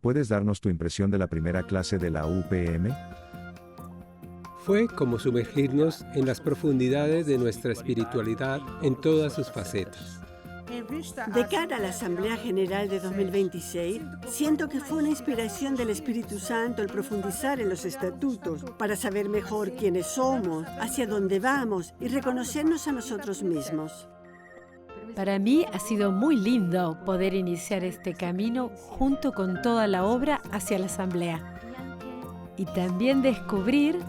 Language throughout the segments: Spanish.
¿Puedes darnos tu impresión de la primera clase de la UPM? Fue como sumergirnos en las profundidades de nuestra espiritualidad en todas sus facetas. De cara a la Asamblea General de 2026, siento que fue una inspiración del Espíritu Santo el profundizar en los estatutos para saber mejor quiénes somos, hacia dónde vamos y reconocernos a nosotros mismos. Para mí ha sido muy lindo poder iniciar este camino junto con toda la obra hacia la Asamblea y también descubrir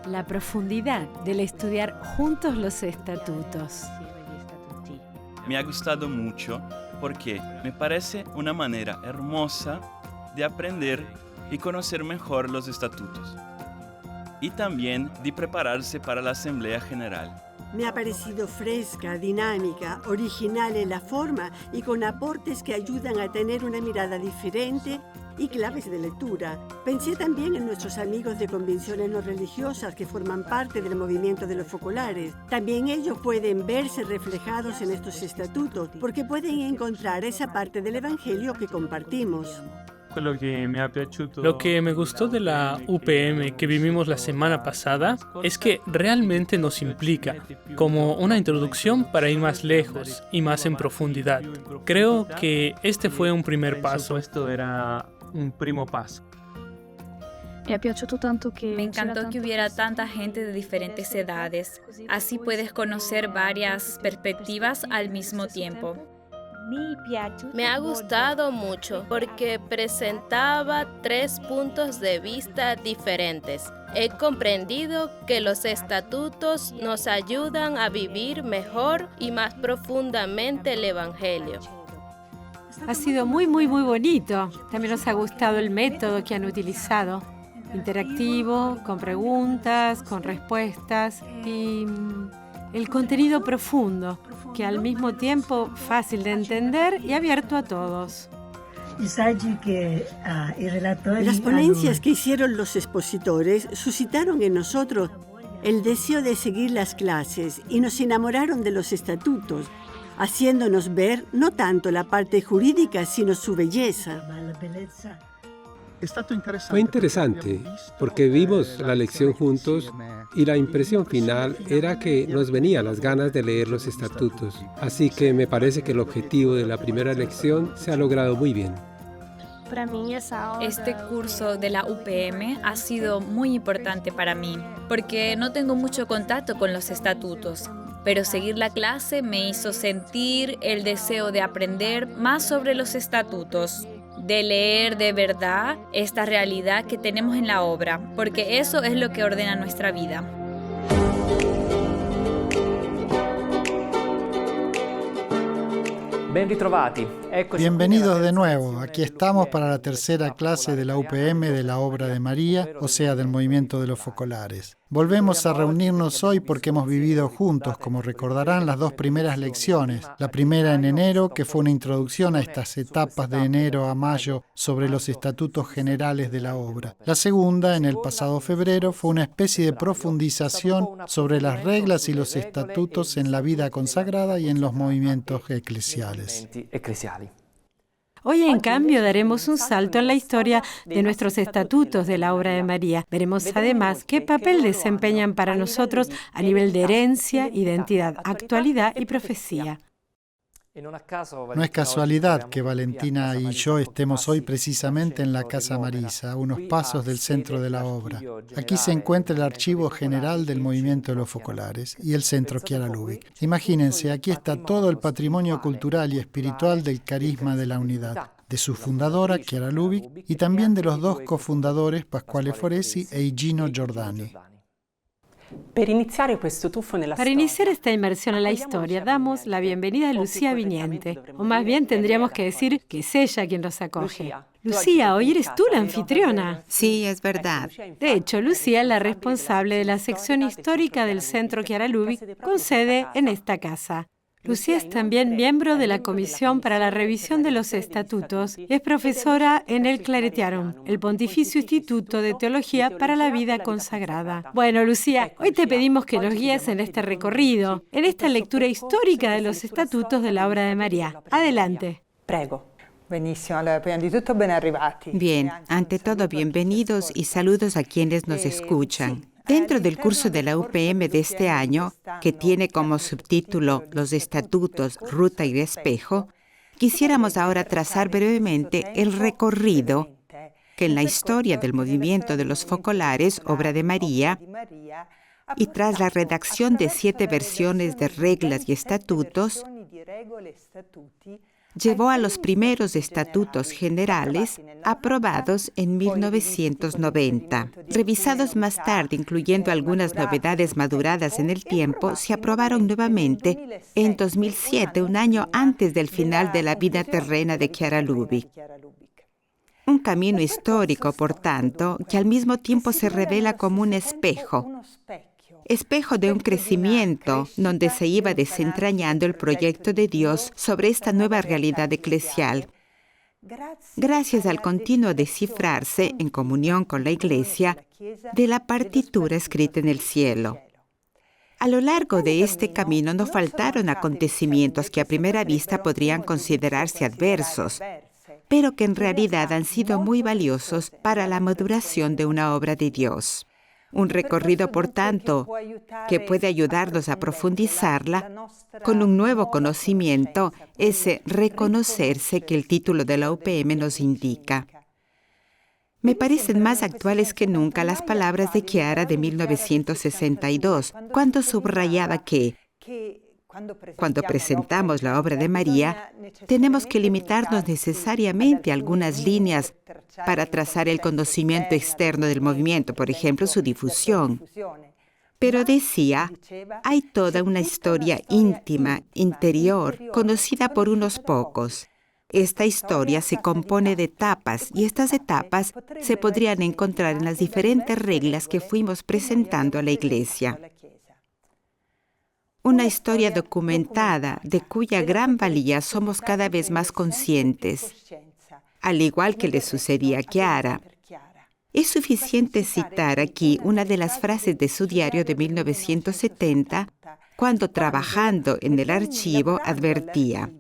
la profundidad del estudiar juntos los estatutos. Me ha gustado mucho porque me parece una manera hermosa de aprender y conocer mejor los estatutos y también de prepararse para la Asamblea General. Me ha parecido fresca, dinámica, original en la forma y con aportes que ayudan a tener una mirada diferente y claves de lectura. Pensé también en nuestros amigos de convicciones no religiosas que forman parte del movimiento de los focolares. También ellos pueden verse reflejados en estos estatutos porque pueden encontrar esa parte del Evangelio que compartimos. Lo que me gustó de la UPM que vivimos la semana pasada es que realmente nos implica como una introducción para ir más lejos y más en profundidad. Creo que este fue un primer paso. Me encantó que hubiera tanta gente de diferentes edades. Así puedes conocer varias perspectivas al mismo tiempo. Me ha gustado mucho porque presentaba 3 puntos de vista diferentes. He comprendido que los estatutos nos ayudan a vivir mejor y más profundamente el Evangelio. Ha sido muy bonito. También nos ha gustado el método que han utilizado. Interactivo, con preguntas, con respuestas y el contenido profundo, que al mismo tiempo fácil de entender y abierto a todos. Las ponencias que hicieron los expositores suscitaron en nosotros el deseo de seguir las clases y nos enamoraron de los estatutos, haciéndonos ver no tanto la parte jurídica, sino su belleza. Fue interesante porque vimos la lección juntos y la impresión final era que nos venían las ganas de leer los estatutos. Así que me parece que el objetivo de la primera lección se ha logrado muy bien. Este curso de la UPM ha sido muy importante para mí porque no tengo mucho contacto con los estatutos. Pero seguir la clase me hizo sentir el deseo de aprender más sobre los estatutos, de leer de verdad esta realidad que tenemos en la obra, porque eso es lo que ordena nuestra vida. Bienvenidos de nuevo. Aquí estamos para la tercera clase de la UPM de la obra de María, o sea, del movimiento de los focolares. Volvemos a reunirnos hoy porque hemos vivido juntos, como recordarán, las 2 primeras lecciones. La primera en enero, que fue una introducción a estas etapas de enero a mayo sobre los estatutos generales de la obra. La segunda, en el pasado febrero, fue una especie de profundización sobre las reglas y los estatutos en la vida consagrada y en los movimientos eclesiales. Hoy, en cambio, daremos un salto en la historia de nuestros estatutos de la obra de María. Veremos además qué papel desempeñan para nosotros a nivel de herencia, identidad, actualidad y profecía. No es casualidad que Valentina y yo estemos hoy precisamente en la Casa Marisa, a unos pasos del centro de la obra. Aquí se encuentra el archivo general del movimiento de los focolares y el centro Chiara Lubich. Imagínense, aquí está todo el patrimonio cultural y espiritual del carisma de la unidad, de su fundadora Chiara Lubich y también de los 2 cofundadores Pasquale Foresi e Igino Giordani. Para iniciar esta inmersión en la historia, damos la bienvenida a Lucía Viniente, o más bien tendríamos que decir que es ella quien nos acoge. Lucía, hoy eres tú la anfitriona. Sí, es verdad. De hecho, Lucía es la responsable de la sección histórica del Centro Chiara Lubich, con sede en esta casa. Lucía es también miembro de la Comisión para la Revisión de los Estatutos y es profesora en el Claretiarum, el Pontificio Instituto de Teología para la Vida Consagrada. Bueno, Lucía, hoy te pedimos que nos guíes en este recorrido, en esta lectura histórica de los Estatutos de la obra de María. Adelante. Bien, ante todo, bienvenidos y saludos a quienes nos escuchan. Dentro del curso de la UPM de este año, que tiene como subtítulo Los Estatutos, Ruta y Espejo, quisiéramos ahora trazar brevemente el recorrido que en la historia del movimiento de los focolares, obra de María, y tras la redacción de 7 versiones de reglas y estatutos, llevó a los primeros estatutos generales aprobados en 1990. Revisados más tarde, incluyendo algunas novedades maduradas en el tiempo, se aprobaron nuevamente en 2007, un año antes del final de la vida terrena de Chiara Lubich. Un camino histórico, por tanto, que al mismo tiempo se revela como un espejo de un crecimiento donde se iba desentrañando el proyecto de Dios sobre esta nueva realidad eclesial, gracias al continuo descifrarse, en comunión con la Iglesia, de la partitura escrita en el cielo. A lo largo de este camino no faltaron acontecimientos que a primera vista podrían considerarse adversos, pero que en realidad han sido muy valiosos para la maduración de una obra de Dios. Un recorrido, por tanto, que puede ayudarnos a profundizarla con un nuevo conocimiento, ese reconocerse que el título de la UPM nos indica. Me parecen más actuales que nunca las palabras de Chiara de 1962, cuando subrayaba que cuando presentamos la obra de María, tenemos que limitarnos necesariamente a algunas líneas para trazar el conocimiento externo del movimiento, por ejemplo, su difusión. Pero decía, hay toda una historia íntima, interior, conocida por unos pocos. Esta historia se compone de etapas y estas etapas se podrían encontrar en las diferentes reglas que fuimos presentando a la Iglesia. Una historia documentada de cuya gran valía somos cada vez más conscientes, al igual que le sucedía a Chiara. Es suficiente citar aquí una de las frases de su diario de 1970, cuando trabajando en el archivo advertía: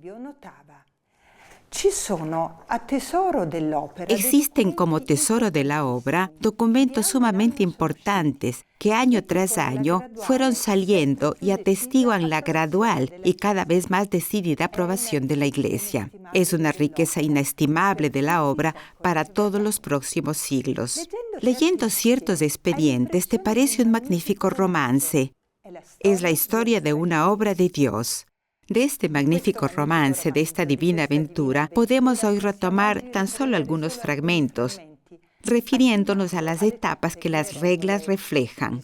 existen como tesoro de la obra documentos sumamente importantes que año tras año fueron saliendo y atestiguan la gradual y cada vez más decidida aprobación de la Iglesia. Es una riqueza inestimable de la obra para todos los próximos siglos. Leyendo ciertos expedientes te parece un magnífico romance. Es la historia de una obra de Dios. De este magnífico romance, de esta divina aventura, podemos hoy retomar tan solo algunos fragmentos, refiriéndonos a las etapas que las reglas reflejan.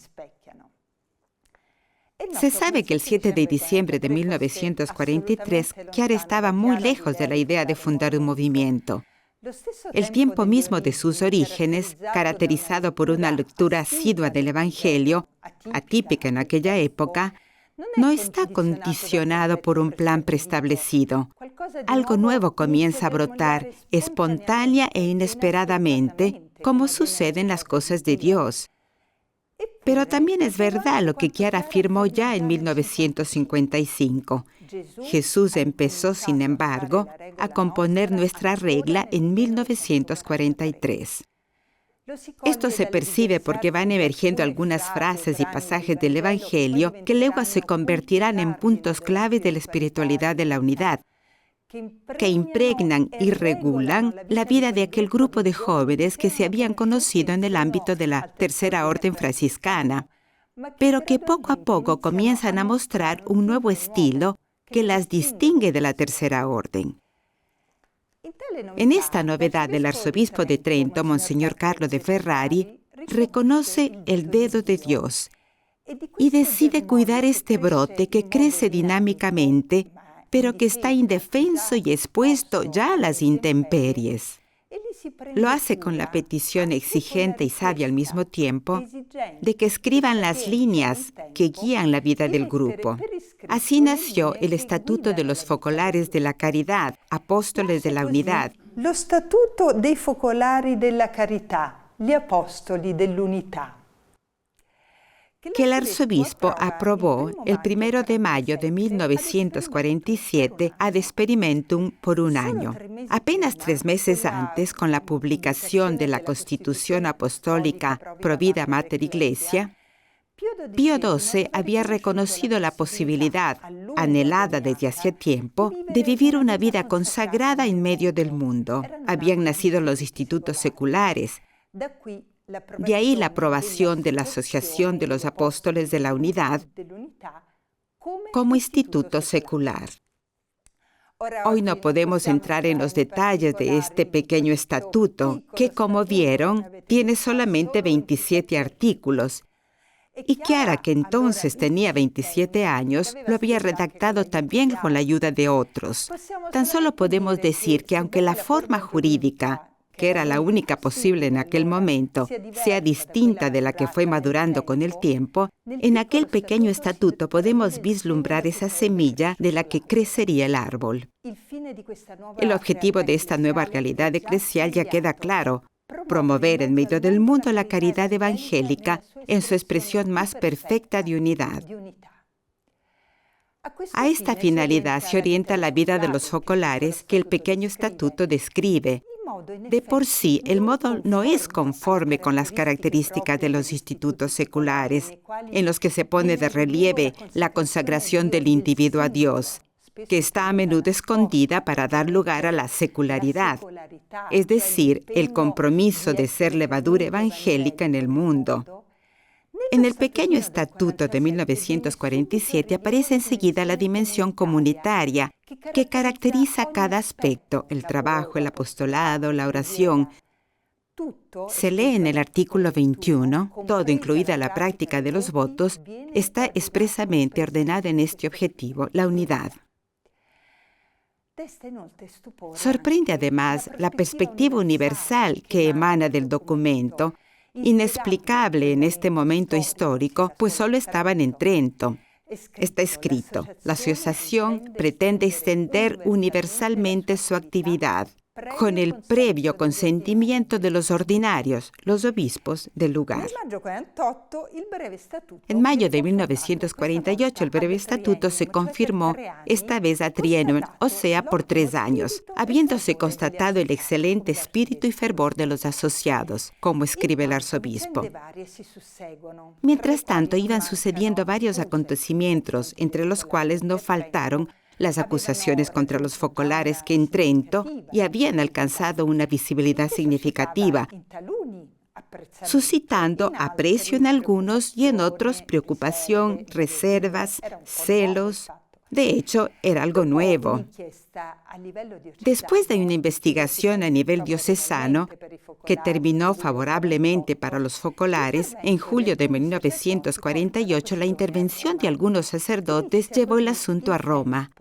Se sabe que el 7 de diciembre de 1943, Chiara estaba muy lejos de la idea de fundar un movimiento. El tiempo mismo de sus orígenes, caracterizado por una lectura asidua del Evangelio, atípica en aquella época, no está condicionado por un plan preestablecido. Algo nuevo comienza a brotar espontánea e inesperadamente, como sucede en las cosas de Dios. Pero también es verdad lo que Chiara afirmó ya en 1955. Jesús empezó, sin embargo, a componer nuestra regla en 1943. Esto se percibe porque van emergiendo algunas frases y pasajes del Evangelio que luego se convertirán en puntos clave de la espiritualidad de la unidad, que impregnan y regulan la vida de aquel grupo de jóvenes que se habían conocido en el ámbito de la Tercera Orden franciscana, pero que poco a poco comienzan a mostrar un nuevo estilo que las distingue de la Tercera Orden. En esta novedad, el arzobispo de Trento, Monseñor Carlo de Ferrari, reconoce el dedo de Dios y decide cuidar este brote que crece dinámicamente, pero que está indefenso y expuesto ya a las intemperies. Lo hace con la petición exigente y sabia al mismo tiempo de que escriban las líneas que guían la vida del grupo. Así nació el Estatuto de los Focolares de la Caridad, Apóstoles de la Unidad. Lo Statuto dei Focolari della Carità, gli Apostoli dell'Unità. que el arzobispo aprobó el 1 de mayo de 1947 ad experimentum por un año. Apenas 3 meses antes, con la publicación de la Constitución Apostólica Provida Mater Iglesia, Pío XII había reconocido la posibilidad, anhelada desde hacía tiempo, de vivir una vida consagrada en medio del mundo. Habían nacido los institutos seculares. De ahí la aprobación de la Asociación de los Apóstoles de la Unidad como instituto secular. Hoy no podemos entrar en los detalles de este pequeño estatuto, que, como vieron, tiene solamente 27 artículos, y Chiara, que entonces tenía 27 años, lo había redactado también con la ayuda de otros. Tan solo podemos decir que aunque la forma jurídica, que era la única posible en aquel momento, sea distinta de la que fue madurando con el tiempo, en aquel pequeño estatuto podemos vislumbrar esa semilla de la que crecería el árbol. El objetivo de esta nueva realidad eclesial ya queda claro: promover en medio del mundo la caridad evangélica en su expresión más perfecta de unidad. A esta finalidad se orienta la vida de los focolares que el pequeño estatuto describe. De por sí, el modo no es conforme con las características de los institutos seculares, en los que se pone de relieve la consagración del individuo a Dios, que está a menudo escondida para dar lugar a la secularidad, es decir, el compromiso de ser levadura evangélica en el mundo. En el pequeño estatuto de 1947 aparece enseguida la dimensión comunitaria que caracteriza cada aspecto: el trabajo, el apostolado, la oración. Se lee en el artículo 21, todo, incluida la práctica de los votos, está expresamente ordenado en este objetivo, la unidad. Sorprende además la perspectiva universal que emana del documento, inexplicable en este momento histórico, pues solo estaban en Trento. Está escrito: la asociación pretende extender universalmente su actividad, con el previo consentimiento de los ordinarios, los obispos del lugar. En mayo de 1948, el breve estatuto se confirmó, esta vez a trienio, o sea, por 3 años, habiéndose constatado el excelente espíritu y fervor de los asociados, como escribe el arzobispo. Mientras tanto, iban sucediendo varios acontecimientos, entre los cuales no faltaron las acusaciones contra los focolares que en Trento ya habían alcanzado una visibilidad significativa, suscitando aprecio en algunos y en otros preocupación, reservas, celos. De hecho, era algo nuevo. Después de una investigación a nivel diocesano, que terminó favorablemente para los focolares, en julio de 1948 la intervención de algunos sacerdotes llevó el asunto a Roma.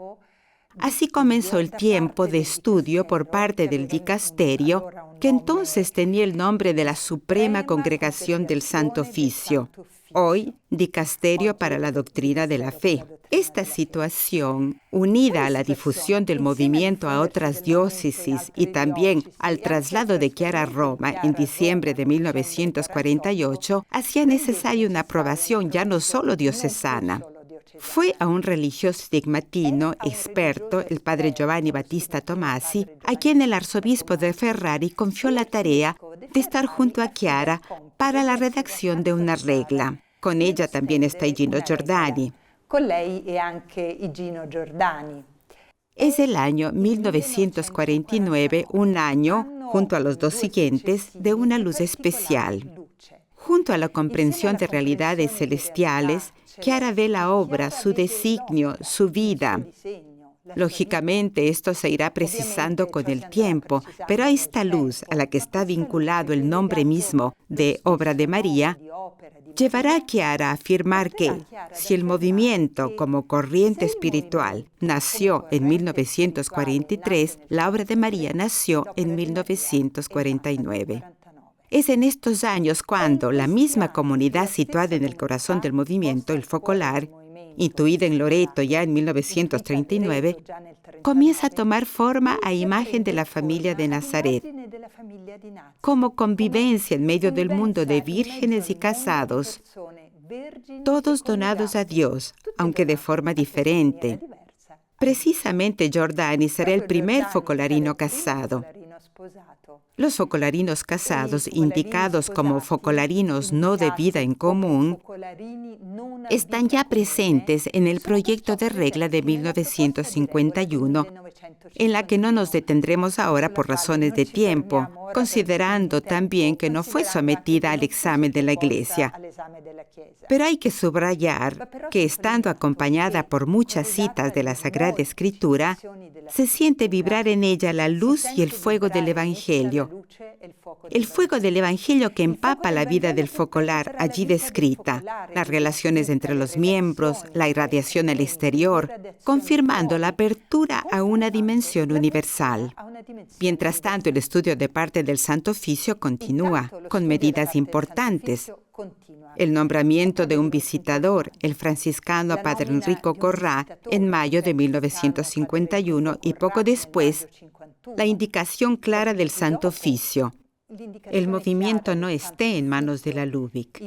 Así comenzó el tiempo de estudio por parte del dicasterio, que entonces tenía el nombre de la Suprema Congregación del Santo Oficio, hoy Dicasterio para la Doctrina de la Fe. Esta situación, unida a la difusión del movimiento a otras diócesis y también al traslado de Chiara a Roma en diciembre de 1948, hacía necesaria una aprobación ya no solo diocesana. Fue a un religioso stigmatino experto, el padre Giovanni Battista Tomasi, a quien el arzobispo de Ferrari confió la tarea de estar junto a Chiara para la redacción de una regla. Con ella también está Igino Giordani. Es el año 1949, un año, junto a los 2 siguientes, de una luz especial. Junto a la comprensión de realidades celestiales, Chiara ve la obra, su designio, su vida. Lógicamente, esto se irá precisando con el tiempo, pero a esta luz, a la que está vinculado el nombre mismo de Obra de María, llevará a Chiara a afirmar que, si el movimiento como corriente espiritual nació en 1943, la Obra de María nació en 1949. Es en estos años cuando la misma comunidad situada en el corazón del movimiento, el focolar, intuida en Loreto ya en 1939, comienza a tomar forma a imagen de la familia de Nazaret, como convivencia en medio del mundo de vírgenes y casados, todos donados a Dios, aunque de forma diferente. Precisamente Giordani será el primer focolarino casado. Los focolarinos casados, indicados como focolarinos no de vida en común, están ya presentes en el proyecto de regla de 1951, en la que no nos detendremos ahora por razones de tiempo, considerando también que no fue sometida al examen de la Iglesia. Pero hay que subrayar que, estando acompañada por muchas citas de la Sagrada Escritura, se siente vibrar en ella la luz y el fuego del Evangelio. El fuego del Evangelio que empapa la vida del focolar allí descrita, las relaciones entre los miembros, la irradiación al exterior, confirmando la apertura a una dimensión universal. Mientras tanto, el estudio de parte del Santo Oficio continúa, con medidas importantes. El nombramiento de un visitador, el franciscano Padre Enrico Corrà, en mayo de 1951, y poco después, la indicación clara del Santo Oficio: el movimiento no esté en manos de la LUBIC,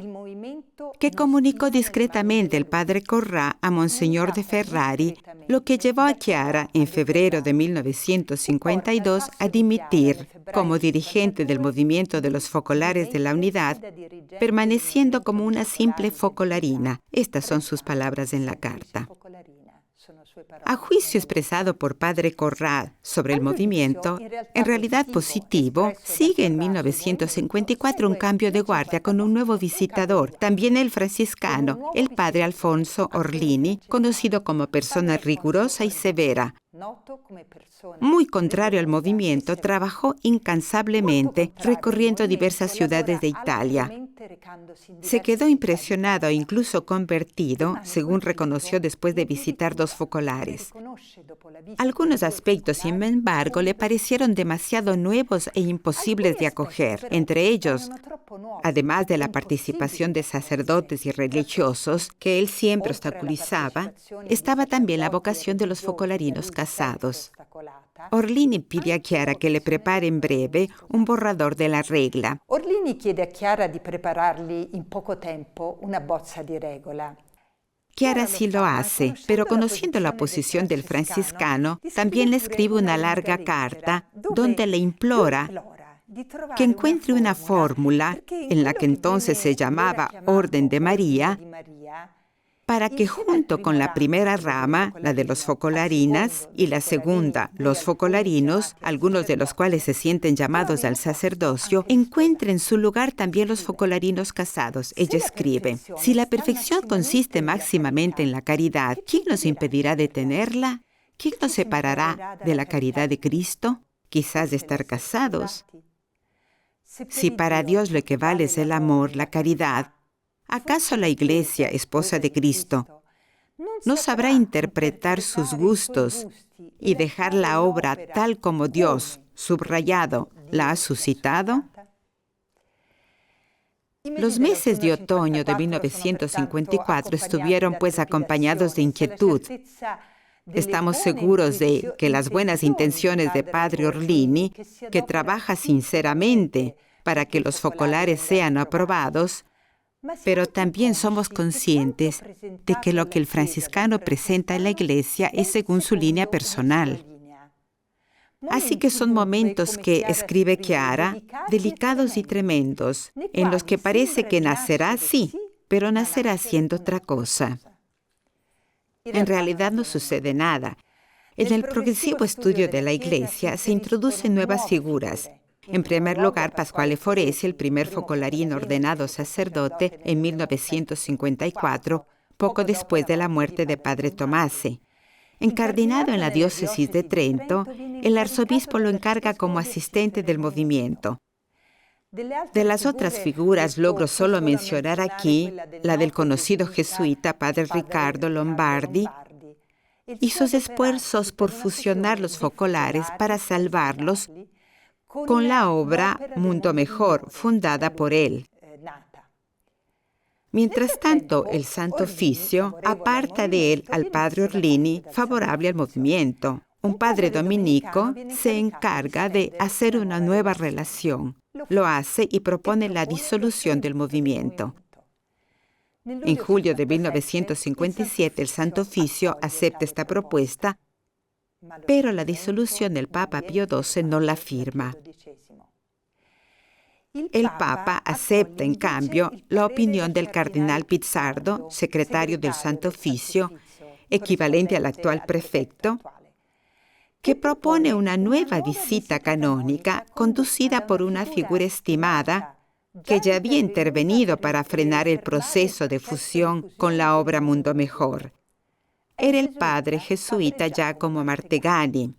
que comunicó discretamente el Padre Corrà a Monseñor de Ferrari, lo que llevó a Chiara, en febrero de 1952, a dimitir como dirigente del movimiento de los focolares de la unidad, permaneciendo como una simple focolarina. Estas son sus palabras en la carta. A juicio expresado por Padre Corrà sobre el movimiento, en realidad positivo, sigue en 1954 un cambio de guardia con un nuevo visitador, también el franciscano, el Padre Alfonso Orlini, conocido como persona rigurosa y severa. Muy contrario al movimiento, trabajó incansablemente recorriendo diversas ciudades de Italia. Se quedó impresionado e incluso convertido, según reconoció después de visitar 2 focolares. Algunos aspectos, sin embargo, le parecieron demasiado nuevos e imposibles de acoger. Entre ellos, además de la participación de sacerdotes y religiosos, que él siempre obstaculizaba, estaba también la vocación de los focolarinos casados. Orlini pide a Chiara que le prepare en breve un borrador de la regla. Orlini chiede a Chiara di preparargli in poco tempo una bozza di regola. Chiara sí lo hace, pero conociendo la posición del franciscano, también le escribe una larga carta donde le implora que encuentre una fórmula, en la que entonces se llamaba Orden de María, para que junto con la primera rama, la de los focolarinas, y la segunda, los focolarinos, algunos de los cuales se sienten llamados al sacerdocio, encuentren su lugar también los focolarinos casados. Ella escribe: si la perfección consiste máximamente en la caridad, ¿quién nos impedirá de tenerla? ¿Quién nos separará de la caridad de Cristo? Quizás de estar casados. Si para Dios lo que vale es el amor, la caridad, ¿acaso la Iglesia, esposa de Cristo, no sabrá interpretar sus gustos y dejar la obra tal como Dios, subrayado, la ha suscitado? Los meses de otoño de 1954 estuvieron pues acompañados de inquietud. Estamos seguros de que las buenas intenciones de Padre Orlini, que trabaja sinceramente para que los focolares sean aprobados, pero también somos conscientes de que lo que el franciscano presenta en la Iglesia es según su línea personal. Así que son momentos que, escribe Chiara, delicados y tremendos, en los que parece que nacerá, sí, pero nacerá siendo otra cosa. En realidad no sucede nada. En el progresivo estudio de la Iglesia se introducen nuevas figuras. En primer lugar, Pasquale Foresi, el primer focolarino ordenado sacerdote en 1954, poco después de la muerte de Padre Tomasi. Encardinado en la diócesis de Trento, el arzobispo lo encarga como asistente del movimiento. De las otras figuras logro solo mencionar aquí la del conocido jesuita Padre Riccardo Lombardi y sus esfuerzos por fusionar los focolares para salvarlos con la obra Mundo Mejor, fundada por él. Mientras tanto, el Santo Oficio aparta de él al Padre Orlini, favorable al movimiento. Un padre dominico se encarga de hacer una nueva relación. Lo hace y propone la disolución del movimiento. En julio de 1957, el Santo Oficio acepta esta propuesta, pero la disolución del Papa Pío XII no la firma. El Papa acepta, en cambio, la opinión del cardenal Pizzardo, secretario del Santo Oficio, equivalente al actual prefecto, que propone una nueva visita canónica conducida por una figura estimada que ya había intervenido para frenar el proceso de fusión con la obra Mundo Mejor. Era el padre jesuita Giacomo Martegani.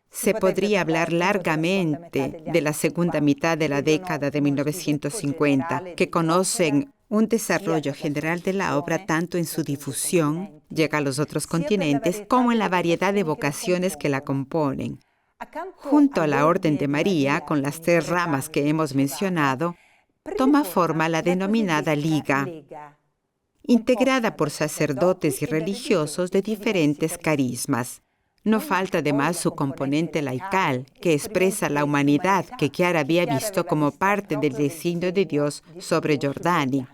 Se podría hablar largamente de la segunda mitad de la década de 1950, que conocen un desarrollo general de la obra tanto en su difusión, llega a los otros continentes, como en la variedad de vocaciones que la componen. Junto a la Orden de María, con las 3 ramas que hemos mencionado, toma forma la denominada Liga, integrada por sacerdotes y religiosos de diferentes carismas. No falta además su componente laical, que expresa la humanidad que Chiara había visto como parte del designio de Dios sobre Giordani.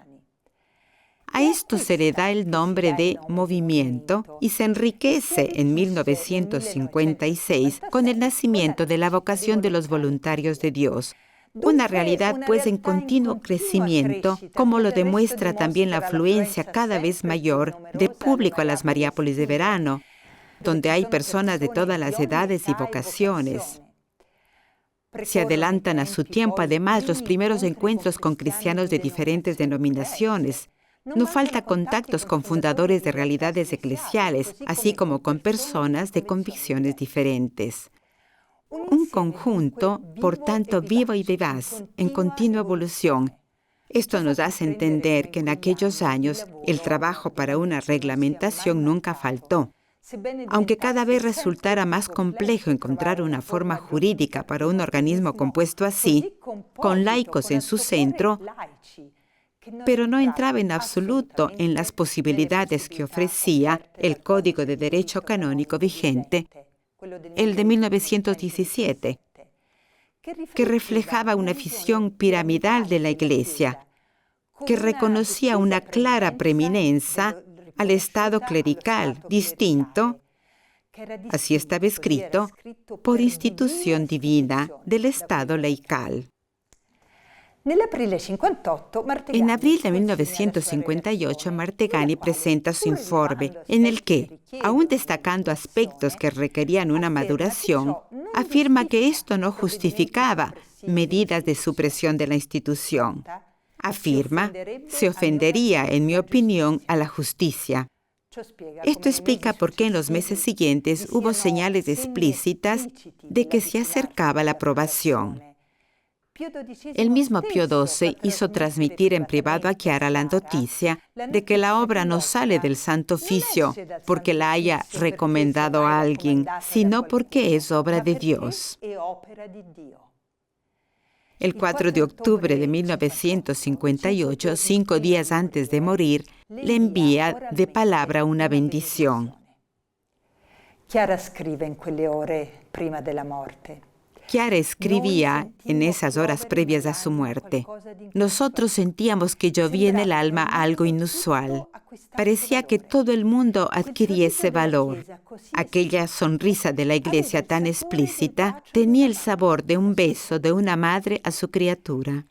A esto se le da el nombre de movimiento y se enriquece en 1956 con el nacimiento de la vocación de los voluntarios de Dios, una realidad pues en continuo crecimiento, como lo demuestra también la afluencia cada vez mayor de público a las Mariápolis de verano, donde hay personas de todas las edades y vocaciones. Se adelantan a su tiempo además los primeros encuentros con cristianos de diferentes denominaciones. No falta contactos con fundadores de realidades eclesiales, así como con personas de convicciones diferentes. Un conjunto, por tanto, vivo y vivaz, en continua evolución. Esto nos hace entender que en aquellos años el trabajo para una reglamentación nunca faltó. Aunque cada vez resultara más complejo encontrar una forma jurídica para un organismo compuesto así, con laicos en su centro, pero no entraba en absoluto en las posibilidades que ofrecía el Código de Derecho Canónico vigente, el de 1917, que reflejaba una visión piramidal de la Iglesia, que reconocía una clara preeminencia al Estado clerical, distinto, así estaba escrito, por institución divina del Estado laical. En abril de 1958, Martegani presenta su informe, en el que, aún destacando aspectos que requerían una maduración, afirma que esto no justificaba medidas de supresión de la institución. Afirma, se ofendería, en mi opinión, a la justicia. Esto explica por qué en los meses siguientes hubo señales explícitas de que se acercaba la aprobación. El mismo Pío XII hizo transmitir en privado a Chiara la noticia de que la obra no sale del Santo Oficio porque la haya recomendado a alguien, sino porque es obra de Dios. El 4 de octubre de 1958, 5 días antes de morir, le envía de palabra una bendición. Chiara escribe en quelle ore prima della morte. Chiara escribía en esas horas previas a su muerte. Nosotros sentíamos que llovía en el alma algo inusual. Parecía que todo el mundo adquiriese valor. Aquella sonrisa de la Iglesia tan explícita tenía el sabor de un beso de una madre a su criatura.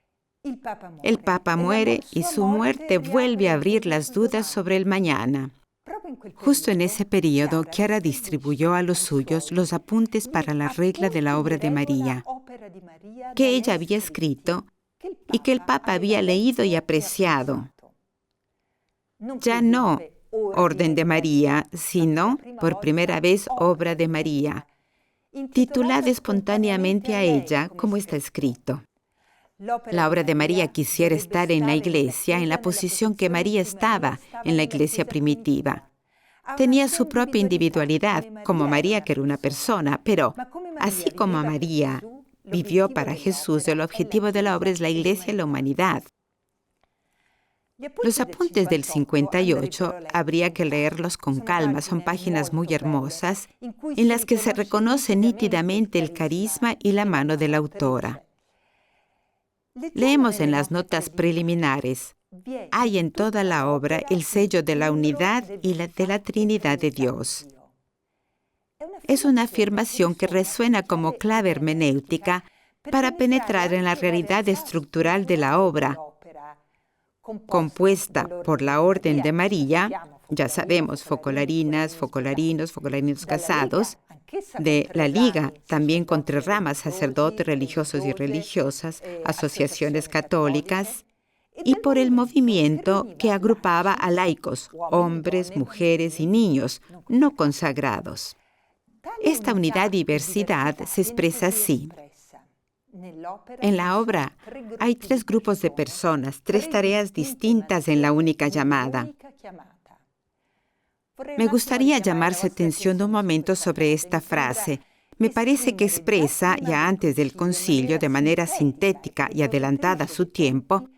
El Papa muere y su muerte vuelve a abrir las dudas sobre el mañana. Justo en ese periodo, Chiara distribuyó a los suyos los apuntes para la regla de la obra de María, que ella había escrito y que el Papa había leído y apreciado. Ya no Orden de María, sino, por primera vez, Obra de María, titulada espontáneamente a ella, como está escrito. La obra de María quisiera estar en la Iglesia en la posición que María estaba en la Iglesia primitiva. Tenía su propia individualidad, como María, que era una persona, pero así como María vivió para Jesús, el objetivo de la obra es la Iglesia y la humanidad. Los apuntes del 58 habría que leerlos con calma, son páginas muy hermosas, en las que se reconoce nítidamente el carisma y la mano de la autora. Leemos en las notas preliminares: hay en toda la obra el sello de la unidad y de la Trinidad de Dios. Es una afirmación que resuena como clave hermenéutica para penetrar en la realidad estructural de la obra, compuesta por la Orden de María, ya sabemos, focolarinas, focolarinos, focolarinos casados, de la Liga, también con 3 ramas, sacerdotes, religiosos y religiosas, asociaciones católicas, y por el movimiento que agrupaba a laicos, hombres, mujeres y niños, no consagrados. Esta unidad y diversidad se expresa así. En la obra hay 3 grupos de personas, 3 tareas distintas en la única llamada. Me gustaría llamar su atención un momento sobre esta frase. Me parece que expresa, ya antes del concilio, de manera sintética y adelantada a su tiempo,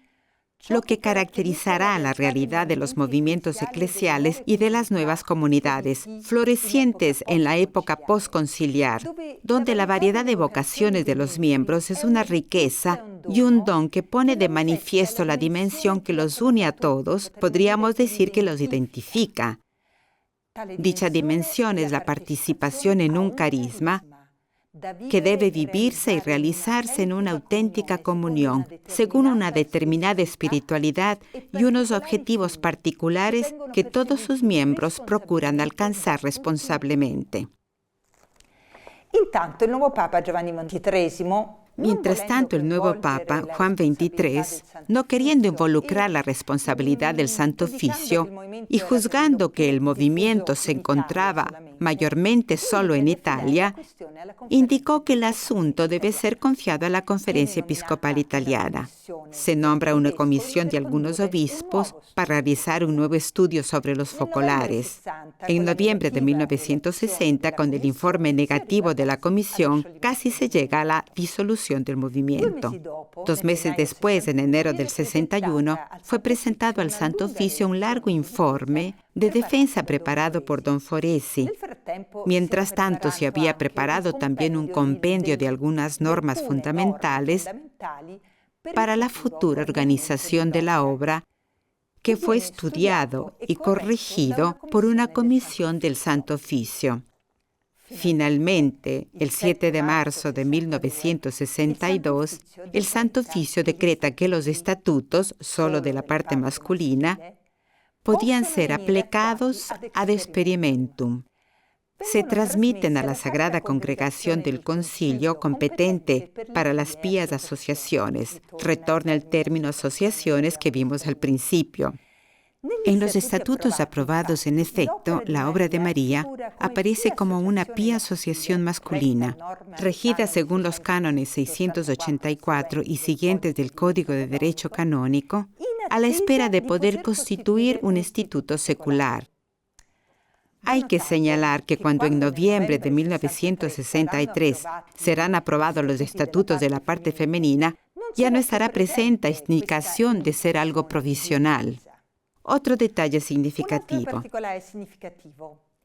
lo que caracterizará la realidad de los movimientos eclesiales y de las nuevas comunidades, florecientes en la época postconciliar, donde la variedad de vocaciones de los miembros es una riqueza y un don que pone de manifiesto la dimensión que los une a todos, podríamos decir que los identifica. Dicha dimensión es la participación en un carisma que debe vivirse y realizarse en una auténtica comunión, según una determinada espiritualidad y unos objetivos particulares que todos sus miembros procuran alcanzar responsablemente. Mientras tanto, el nuevo Papa, Juan XXIII, no queriendo involucrar la responsabilidad del Santo Oficio y juzgando que el movimiento se encontraba mayormente solo en Italia, indicó que el asunto debe ser confiado a la Conferencia Episcopal Italiana. Se nombra una comisión de algunos obispos para realizar un nuevo estudio sobre los focolares. En noviembre de 1960, con el informe negativo de la comisión, casi se llega a la disolución del movimiento. 2 meses después, en enero del 61, fue presentado al Santo Oficio un largo informe de defensa preparado por Don Foresi. Mientras tanto, se había preparado también un compendio de algunas normas fundamentales para la futura organización de la obra, que fue estudiado y corregido por una comisión del Santo Oficio. Finalmente, el 7 de marzo de 1962, el Santo Oficio decreta que los estatutos, solo de la parte masculina, podían ser aplicados ad experimentum. Se transmiten a la Sagrada Congregación del Concilio competente para las pías asociaciones. Retorna el término asociaciones que vimos al principio. En los estatutos aprobados, en efecto, la obra de María aparece como una pía asociación masculina, regida según los cánones 684 y siguientes del Código de Derecho Canónico, a la espera de poder constituir un instituto secular. Hay que señalar que cuando en noviembre de 1963 serán aprobados los estatutos de la parte femenina, ya no estará presente esta indicación de ser algo provisional. Otro detalle significativo.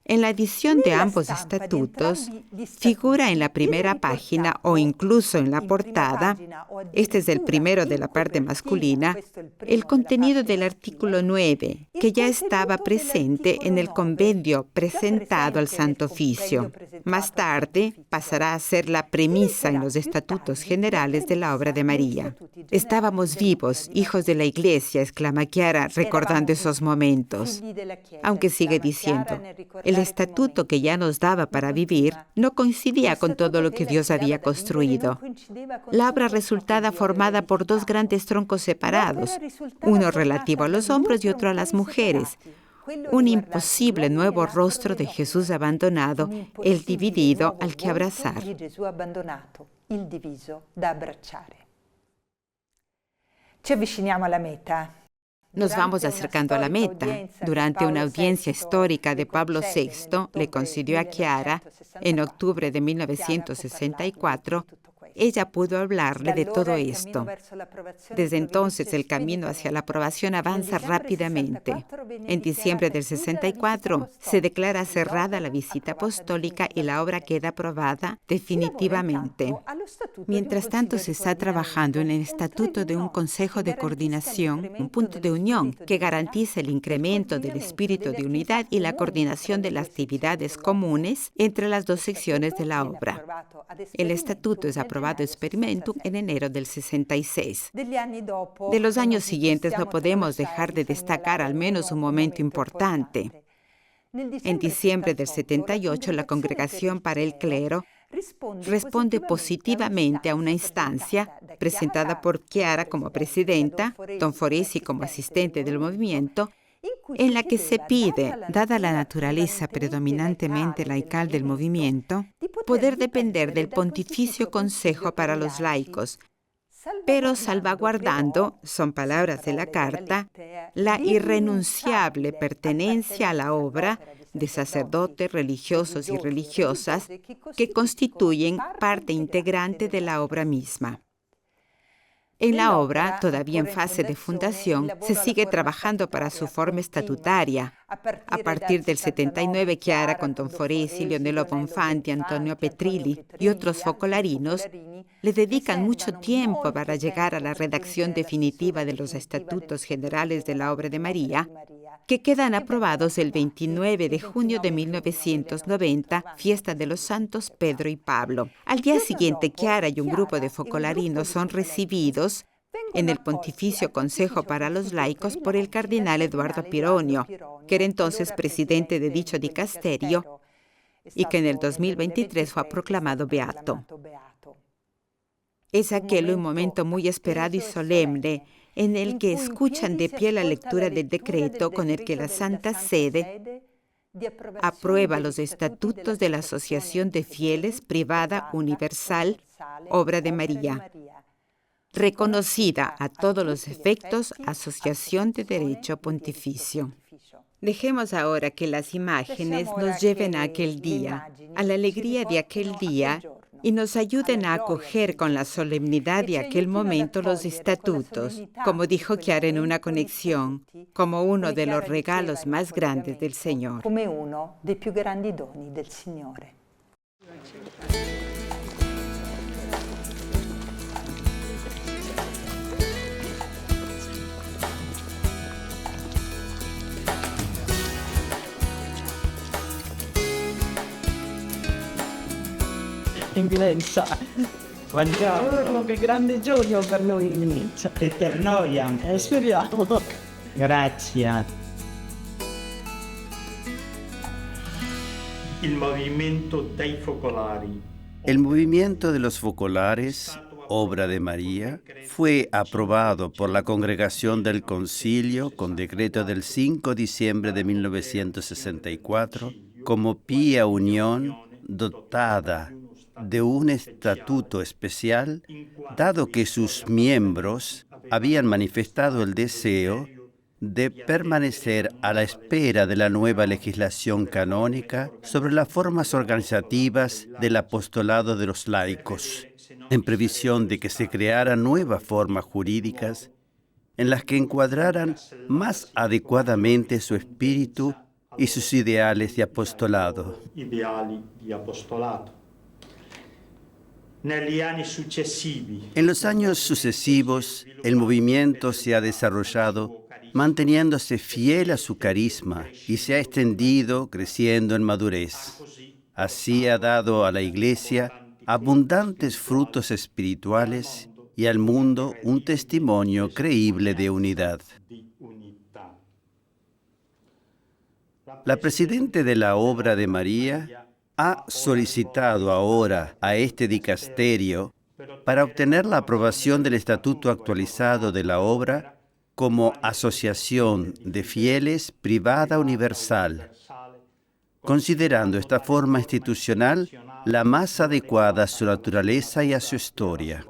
En la edición de ambos estatutos, figura en la primera página o incluso en la portada, este es el primero de la parte masculina, el contenido del artículo 9, que ya estaba presente en el convenio presentado al Santo Oficio. Más tarde pasará a ser la premisa en los estatutos generales de la obra de María. Estábamos vivos, hijos de la Iglesia, exclama Chiara, recordando esos momentos. Aunque sigue diciendo, el estatuto que ya nos daba para vivir no coincidía con todo lo que Dios había construido. La obra resultaba formada por 2 grandes troncos separados, uno relativo a los hombres y otro a las mujeres. Un imposible nuevo rostro de Jesús abandonado, el dividido al que abrazar. Ci avviciniamo alla meta. Nos vamos acercando a la meta. Durante una audiencia histórica de Pablo VI, le concedió a Chiara, en octubre de 1964, ella pudo hablarle de todo esto. Desde entonces, el camino hacia la aprobación avanza rápidamente. En diciembre del 64, se declara cerrada la visita apostólica y la obra queda aprobada definitivamente. Mientras tanto, se está trabajando en el estatuto de un Consejo de Coordinación, un punto de unión que garantice el incremento del espíritu de unidad y la coordinación de las actividades comunes entre las dos secciones de la obra. El estatuto es aprobado experimentum en enero del 66. De los años siguientes no podemos dejar de destacar al menos un momento importante. En diciembre del 78, la Congregación para el Clero responde positivamente a una instancia presentada por Chiara como presidenta, Don Foresi como asistente del movimiento, en la que se pide, dada la naturaleza predominantemente laical del movimiento, poder depender del Pontificio Consejo para los Laicos, pero salvaguardando, son palabras de la carta, la irrenunciable pertenencia a la obra de sacerdotes religiosos y religiosas que constituyen parte integrante de la obra misma. En la obra, todavía en fase de fundación, se sigue trabajando para su forma estatutaria. A partir del 79, Chiara, con Don Foresi, Leonello Bonfanti, Antonio Petrilli y otros focolarinos, le dedican mucho tiempo para llegar a la redacción definitiva de los estatutos generales de la obra de María, que quedan aprobados el 29 de junio de 1990, fiesta de los santos Pedro y Pablo. Al día siguiente, Chiara y un grupo de focolarinos son recibidos en el Pontificio Consejo para los Laicos por el cardenal Eduardo Pironio, que era entonces presidente de dicho dicasterio y que en el 2023 fue proclamado beato. Es aquel un momento muy esperado y solemne, en el que escuchan de pie la lectura del decreto con el que la Santa Sede aprueba los estatutos de la Asociación de Fieles Privada Universal, Obra de María, reconocida a todos los efectos Asociación de Derecho Pontificio. Dejemos ahora que las imágenes nos lleven a aquel día, a la alegría de aquel día, y nos ayuden a acoger con la solemnidad de aquel momento los estatutos, como dijo Chiara en una conexión, como uno de los regalos más grandes del Señor. Come uno dei più grandi doni del Signore. Inglesa. Buongiorno, che grande giorno per noi. E per noi anche. Speriamo. Grazie. Il movimento dei focolari. El movimiento de los focolares, Obra de María, fue aprobado por la Congregación del Concilio con decreto del 5 de diciembre de 1964 como pía unión dotada de un estatuto especial, dado que sus miembros habían manifestado el deseo de permanecer a la espera de la nueva legislación canónica sobre las formas organizativas del apostolado de los laicos, en previsión de que se crearan nuevas formas jurídicas en las que encuadraran más adecuadamente su espíritu y sus ideales de apostolado. En los años sucesivos, el movimiento se ha desarrollado manteniéndose fiel a su carisma y se ha extendido creciendo en madurez. Así ha dado a la Iglesia abundantes frutos espirituales y al mundo un testimonio creíble de unidad. La presidenta de la Obra de María ha solicitado ahora a este dicasterio para obtener la aprobación del estatuto actualizado de la obra como asociación de fieles privada universal, considerando esta forma institucional la más adecuada a su naturaleza y a su historia.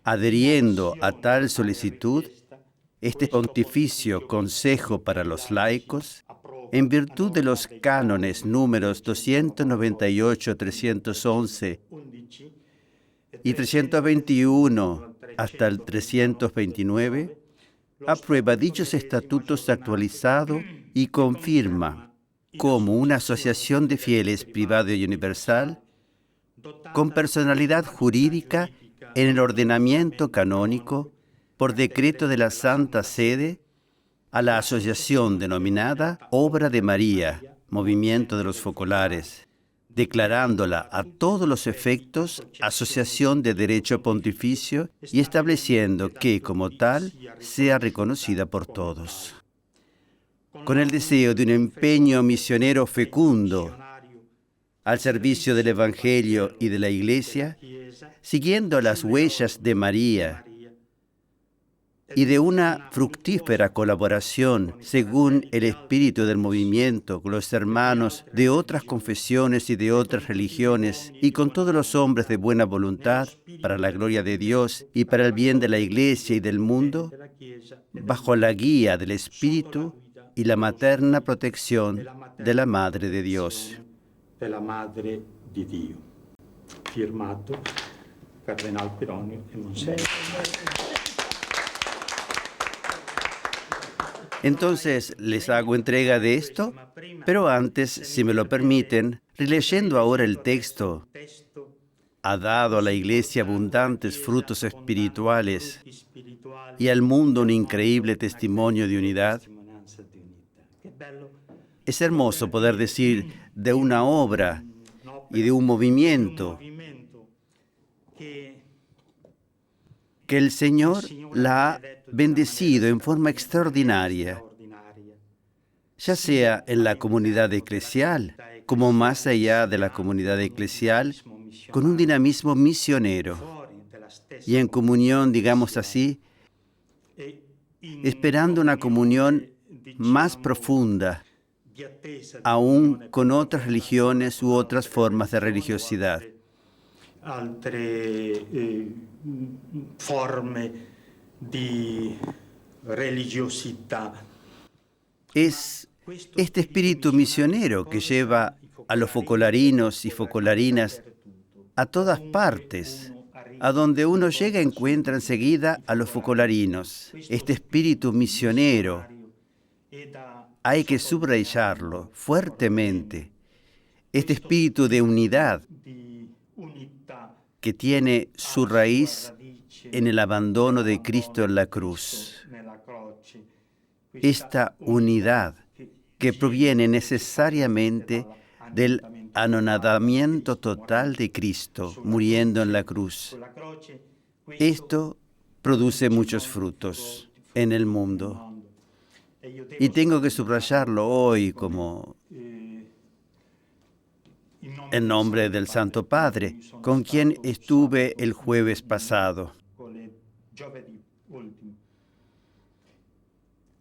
Adheriendo a tal solicitud, este Pontificio Consejo para los Laicos, en virtud de los cánones números 298-311 y 321 hasta el 329, aprueba dichos estatutos actualizados y confirma como una asociación de fieles privada y universal con personalidad jurídica en el ordenamiento canónico por decreto de la Santa Sede a la asociación denominada Obra de María, Movimiento de los Focolares, declarándola a todos los efectos asociación de derecho pontificio y estableciendo que, como tal, sea reconocida por todos. Con el deseo de un empeño misionero fecundo al servicio del Evangelio y de la Iglesia, siguiendo las huellas de María y de una fructífera colaboración según el espíritu del movimiento con los hermanos de otras confesiones y de otras religiones y con todos los hombres de buena voluntad para la gloria de Dios y para el bien de la Iglesia y del mundo, bajo la guía del Espíritu y la materna protección de la Madre de Dios. De la Madre di Dio. Firmato Cardenal Pironio e Monseñor. Entonces les hago entrega de esto, pero antes, si me lo permiten, releyendo ahora el texto, ha dado a la Iglesia abundantes frutos espirituales y al mundo un increíble testimonio de unidad. Es hermoso poder decir de una obra y de un movimiento que el Señor la ha bendecido en forma extraordinaria, ya sea en la comunidad eclesial, como más allá de la comunidad eclesial, con un dinamismo misionero y en comunión, digamos así, esperando una comunión más profunda, aún con otras religiones u otras formas de religiosidad. Altre forme di religiosità. Es este espíritu misionero que lleva a los focolarinos y focolarinas a todas partes. A donde uno llega encuentra enseguida a los focolarinos. Este espíritu misionero hay que subrayarlo fuertemente. Este espíritu de unidad que tiene su raíz en el abandono de Cristo en la cruz. Esta unidad que proviene necesariamente del anonadamiento total de Cristo muriendo en la cruz. Esto produce muchos frutos en el mundo. Y tengo que subrayarlo hoy como en nombre del Santo Padre, con quien estuve el jueves pasado.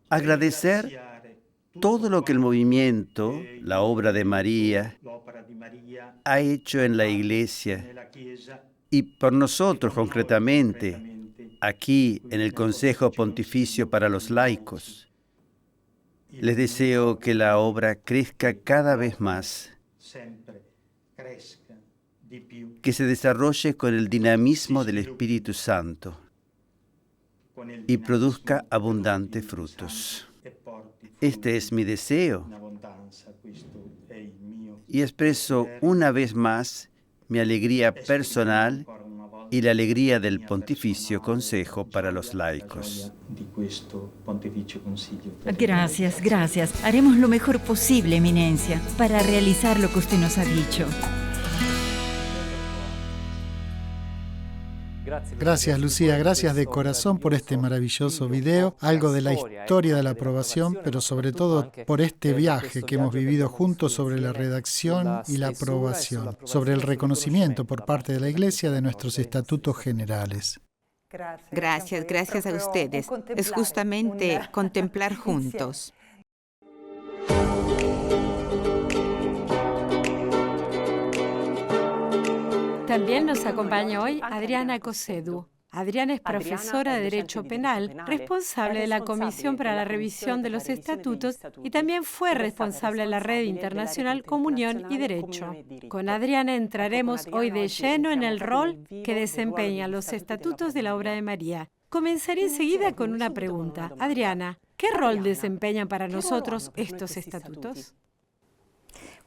Agradecer todo lo que el movimiento, la obra de María, ha hecho en la Iglesia y por nosotros concretamente, aquí en el Consejo Pontificio para los Laicos. Les deseo que la obra crezca cada vez más, que se desarrolle con el dinamismo del Espíritu Santo y produzca abundantes frutos. Este es mi deseo y expreso una vez más mi alegría personal y la alegría del Pontificio Consejo para los Laicos. Gracias, gracias. Haremos lo mejor posible, Eminencia, para realizar lo que usted nos ha dicho. Gracias, Lucía. Gracias de corazón por este maravilloso video, algo de la historia de la aprobación, pero sobre todo por este viaje que hemos vivido juntos sobre la redacción y la aprobación, sobre el reconocimiento por parte de la Iglesia de nuestros estatutos generales. Gracias, gracias a ustedes. Es justamente contemplar juntos. También nos acompaña hoy Adriana Cosedu. Adriana es profesora de Derecho Penal, responsable de la Comisión para la Revisión de los Estatutos y también fue responsable de la Red Internacional Comunión y Derecho. Con Adriana entraremos hoy de lleno en el rol que desempeñan los estatutos de la obra de María. Comenzaré enseguida con una pregunta. Adriana, ¿qué rol desempeñan para nosotros estos estatutos?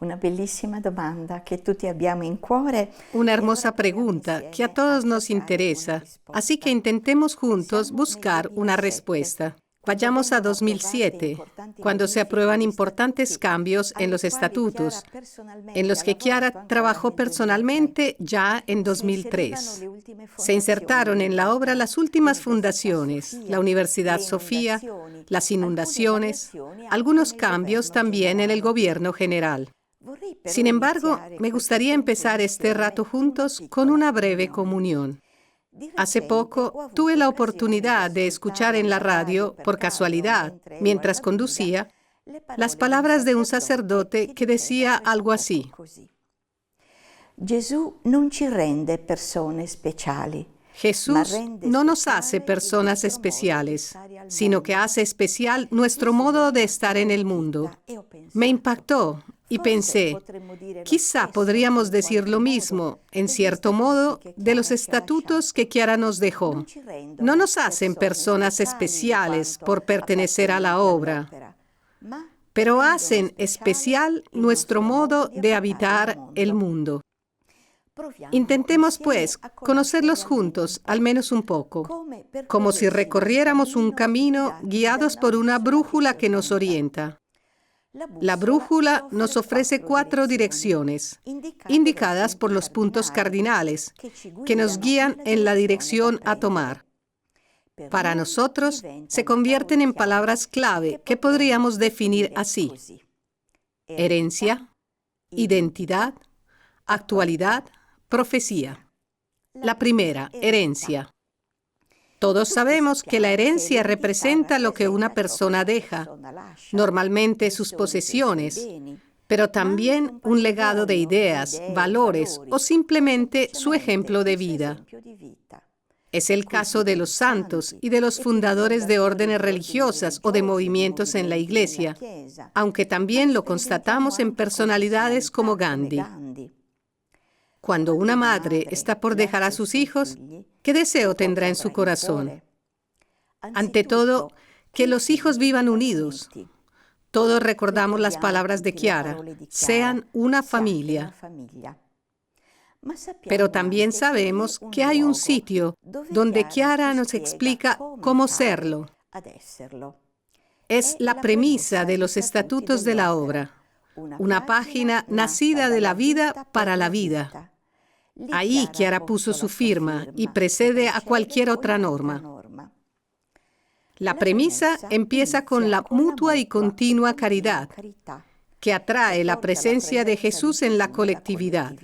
Una bellissima domanda que tutti abbiamo in cuore. Una hermosa pregunta que a todos nos interesa, así que intentemos juntos buscar una respuesta. Vayamos a 2007, cuando se aprueban importantes cambios en los estatutos, en los que Chiara trabajó personalmente ya en 2003. Se insertaron en la obra las últimas fundaciones, la Universidad Sofía, las inundaciones, algunos cambios también en el gobierno general. Sin embargo, me gustaría empezar este rato juntos con una breve comunión. Hace poco tuve la oportunidad de escuchar en la radio, por casualidad, mientras conducía, las palabras de un sacerdote que decía algo así. Gesù non ci rende persone speciali. Jesús no nos hace personas especiales, sino que hace especial nuestro modo de estar en el mundo. Me impactó y pensé, quizá podríamos decir lo mismo, en cierto modo, de los estatutos que Chiara nos dejó. No nos hacen personas especiales por pertenecer a la obra, pero hacen especial nuestro modo de habitar el mundo. Intentemos, pues, conocerlos juntos, al menos un poco, como si recorriéramos un camino guiados por una brújula que nos orienta. La brújula nos ofrece 4 direcciones, indicadas por los puntos cardinales, que nos guían en la dirección a tomar. Para nosotros, se convierten en palabras clave que podríamos definir así: herencia, identidad, actualidad, profecía. La primera, herencia. Todos sabemos que la herencia representa lo que una persona deja, normalmente sus posesiones, pero también un legado de ideas, valores o simplemente su ejemplo de vida. Es el caso de los santos y de los fundadores de órdenes religiosas o de movimientos en la Iglesia, aunque también lo constatamos en personalidades como Gandhi. Cuando una madre está por dejar a sus hijos, ¿qué deseo tendrá en su corazón? Ante todo, que los hijos vivan unidos. Todos recordamos las palabras de Chiara, sean una familia. Pero también sabemos que hay un sitio donde Chiara nos explica cómo serlo. Es la premisa de los estatutos de la obra, una página nacida de la vida para la vida. Ahí Chiara puso su firma y precede a cualquier otra norma. La premisa empieza con la mutua y continua caridad, que atrae la presencia de Jesús en la colectividad.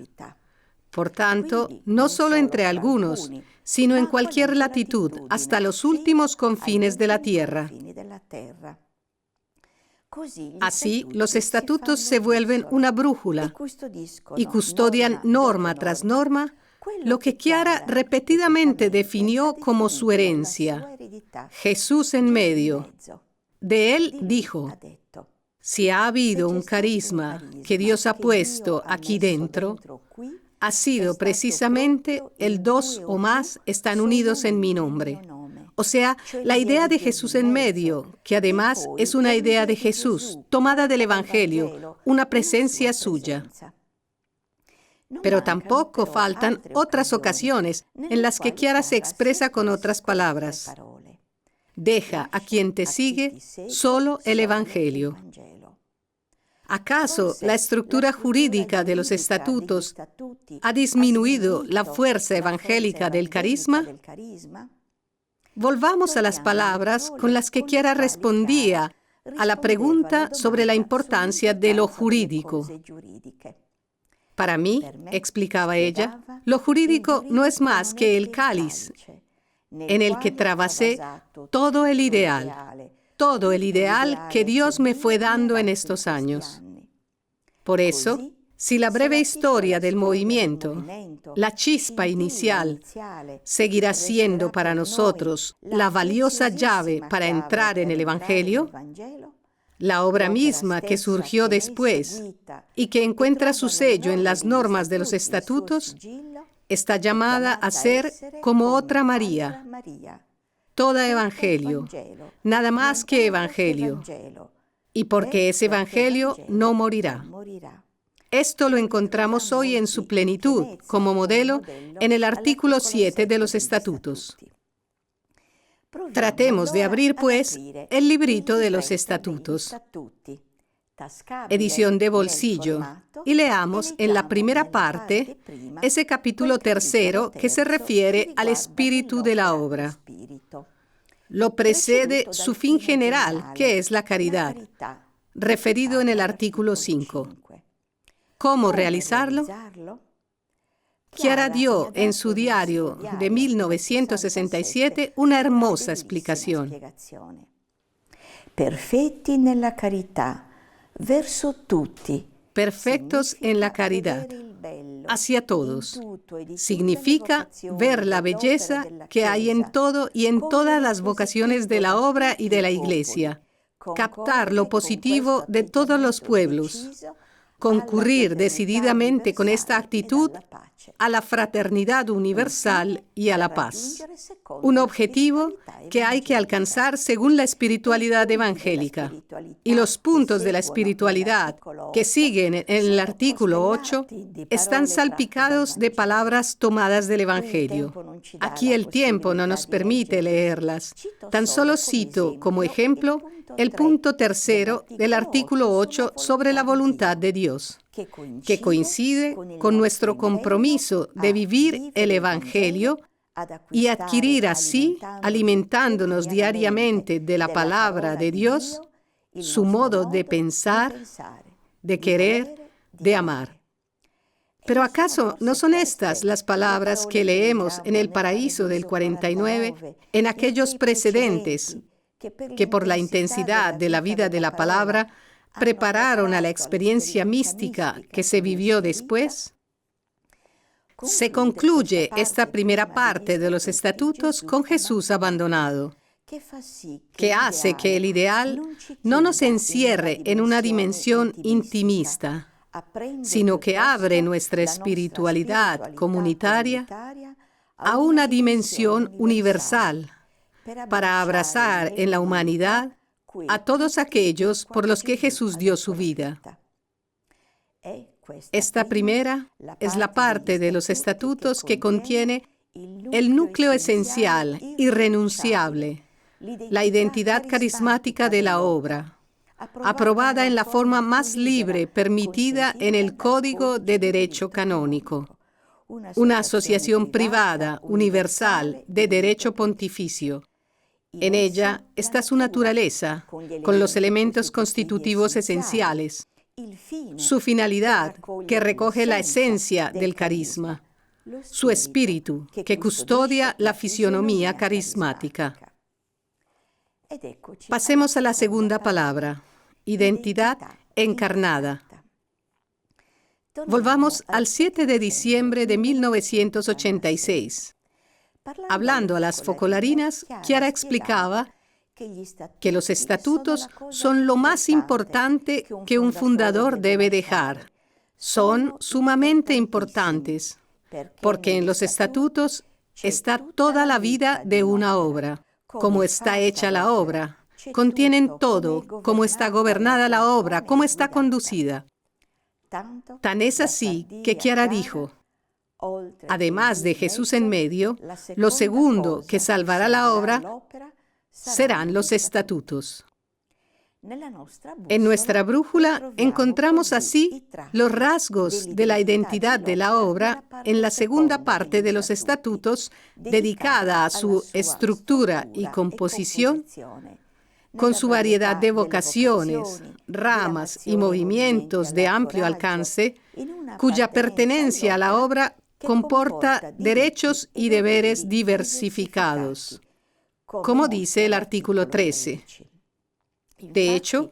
Por tanto, no solo entre algunos, sino en cualquier latitud, hasta los últimos confines de la tierra. Así, los estatutos se vuelven una brújula y custodian norma tras norma lo que Chiara repetidamente definió como su herencia, Jesús en medio. De él dijo, si ha habido un carisma que Dios ha puesto aquí dentro, ha sido precisamente el 2 o más están unidos en mi nombre. O sea, la idea de Jesús en medio, que además es una idea de Jesús, tomada del Evangelio, una presencia suya. Pero tampoco faltan otras ocasiones en las que Chiara se expresa con otras palabras. Deja a quien te sigue solo el Evangelio. ¿Acaso la estructura jurídica de los estatutos ha disminuido la fuerza evangélica del carisma? Volvamos a las palabras con las que Chiara respondía a la pregunta sobre la importancia de lo jurídico. Para mí, explicaba ella, lo jurídico no es más que el cáliz en el que trabajé todo el ideal que Dios me fue dando en estos años. Por eso, Si la breve historia del movimiento, la chispa inicial, seguirá siendo para nosotros la valiosa llave para entrar en el Evangelio, la obra misma que surgió después y que encuentra su sello en las normas de los estatutos, está llamada a ser como otra María, toda Evangelio, nada más que Evangelio, y porque es Evangelio no morirá. Esto lo encontramos hoy en su plenitud, como modelo, en el artículo 7 de los estatutos. Tratemos de abrir, pues, el librito de los estatutos, edición de bolsillo, y leamos en la primera parte ese capítulo 3 que se refiere al espíritu de la obra. Lo precede su fin general, que es la caridad, referido en el artículo 5. ¿Cómo realizarlo? Chiara dio en su diario de 1967 una hermosa explicación. Perfetti nella carità, verso tutti. Perfectos en la caridad, hacia todos. Significa ver la belleza que hay en todo y en todas las vocaciones de la obra y de la Iglesia. Captar lo positivo de todos los pueblos. Concurrir decididamente con esta actitud a la fraternidad universal y a la paz. Un objetivo que hay que alcanzar según la espiritualidad evangélica. Y los puntos de la espiritualidad que siguen en el artículo 8 están salpicados de palabras tomadas del Evangelio. Aquí el tiempo no nos permite leerlas. Tan solo cito como ejemplo el punto 3 del artículo 8 sobre la voluntad de Dios, que coincide con nuestro compromiso de vivir el Evangelio y adquirir así, alimentándonos diariamente de la palabra de Dios, su modo de pensar, de querer, de amar. Pero ¿acaso no son estas las palabras que leemos en el paraíso del 49, en aquellos precedentes, que por la intensidad de la vida de la palabra prepararon a la experiencia mística que se vivió después? Se concluye esta primera parte de los estatutos con Jesús abandonado, que hace que el ideal no nos encierre en una dimensión intimista, sino que abre nuestra espiritualidad comunitaria a una dimensión universal, para abrazar en la humanidad a todos aquellos por los que Jesús dio su vida. Esta primera es la parte de los estatutos que contiene el núcleo esencial, irrenunciable, la identidad carismática de la obra, aprobada en la forma más libre permitida en el Código de Derecho Canónico. Una asociación privada, universal, de derecho pontificio. En ella está su naturaleza, con los elementos constitutivos esenciales, su finalidad, que recoge la esencia del carisma, su espíritu, que custodia la fisionomía carismática. Pasemos a la segunda palabra, identidad encarnada. Volvamos al 7 de diciembre de 1986. Hablando a las focolarinas, Chiara explicaba que los estatutos son lo más importante que un fundador debe dejar. Son sumamente importantes, porque en los estatutos está toda la vida de una obra, cómo está hecha la obra. Contienen todo, cómo está gobernada la obra, cómo está conducida. Tan es así que Chiara dijo: además de Jesús en medio, lo segundo que salvará la obra serán los estatutos. En nuestra brújula encontramos así los rasgos de la identidad de la obra en la segunda parte de los estatutos dedicada a su estructura y composición, con su variedad de vocaciones, ramas y movimientos de amplio alcance, cuya pertenencia a la obra comporta derechos y deberes diversificados, como dice el artículo 13. De hecho,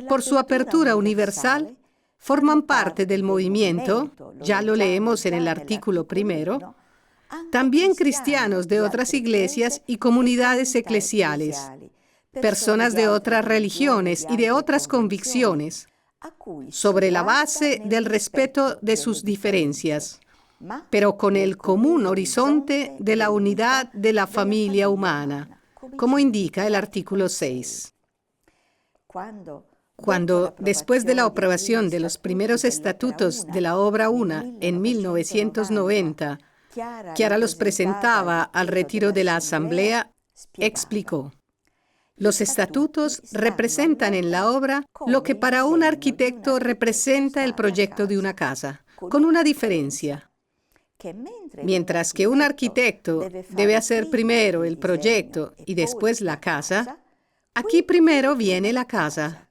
por su apertura universal, forman parte del movimiento, ya lo leemos en el artículo 1, también cristianos de otras iglesias y comunidades eclesiales, personas de otras religiones y de otras convicciones, sobre la base del respeto de sus diferencias, pero con el común horizonte de la unidad de la familia humana, como indica el artículo 6. Cuando, después de la aprobación de los primeros estatutos de la Obra 1 en 1990, Chiara los presentaba al retiro de la Asamblea, explicó: los estatutos representan en la obra lo que para un arquitecto representa el proyecto de una casa, con una diferencia. Mientras que un arquitecto debe hacer primero el proyecto y después la casa, aquí primero viene la casa.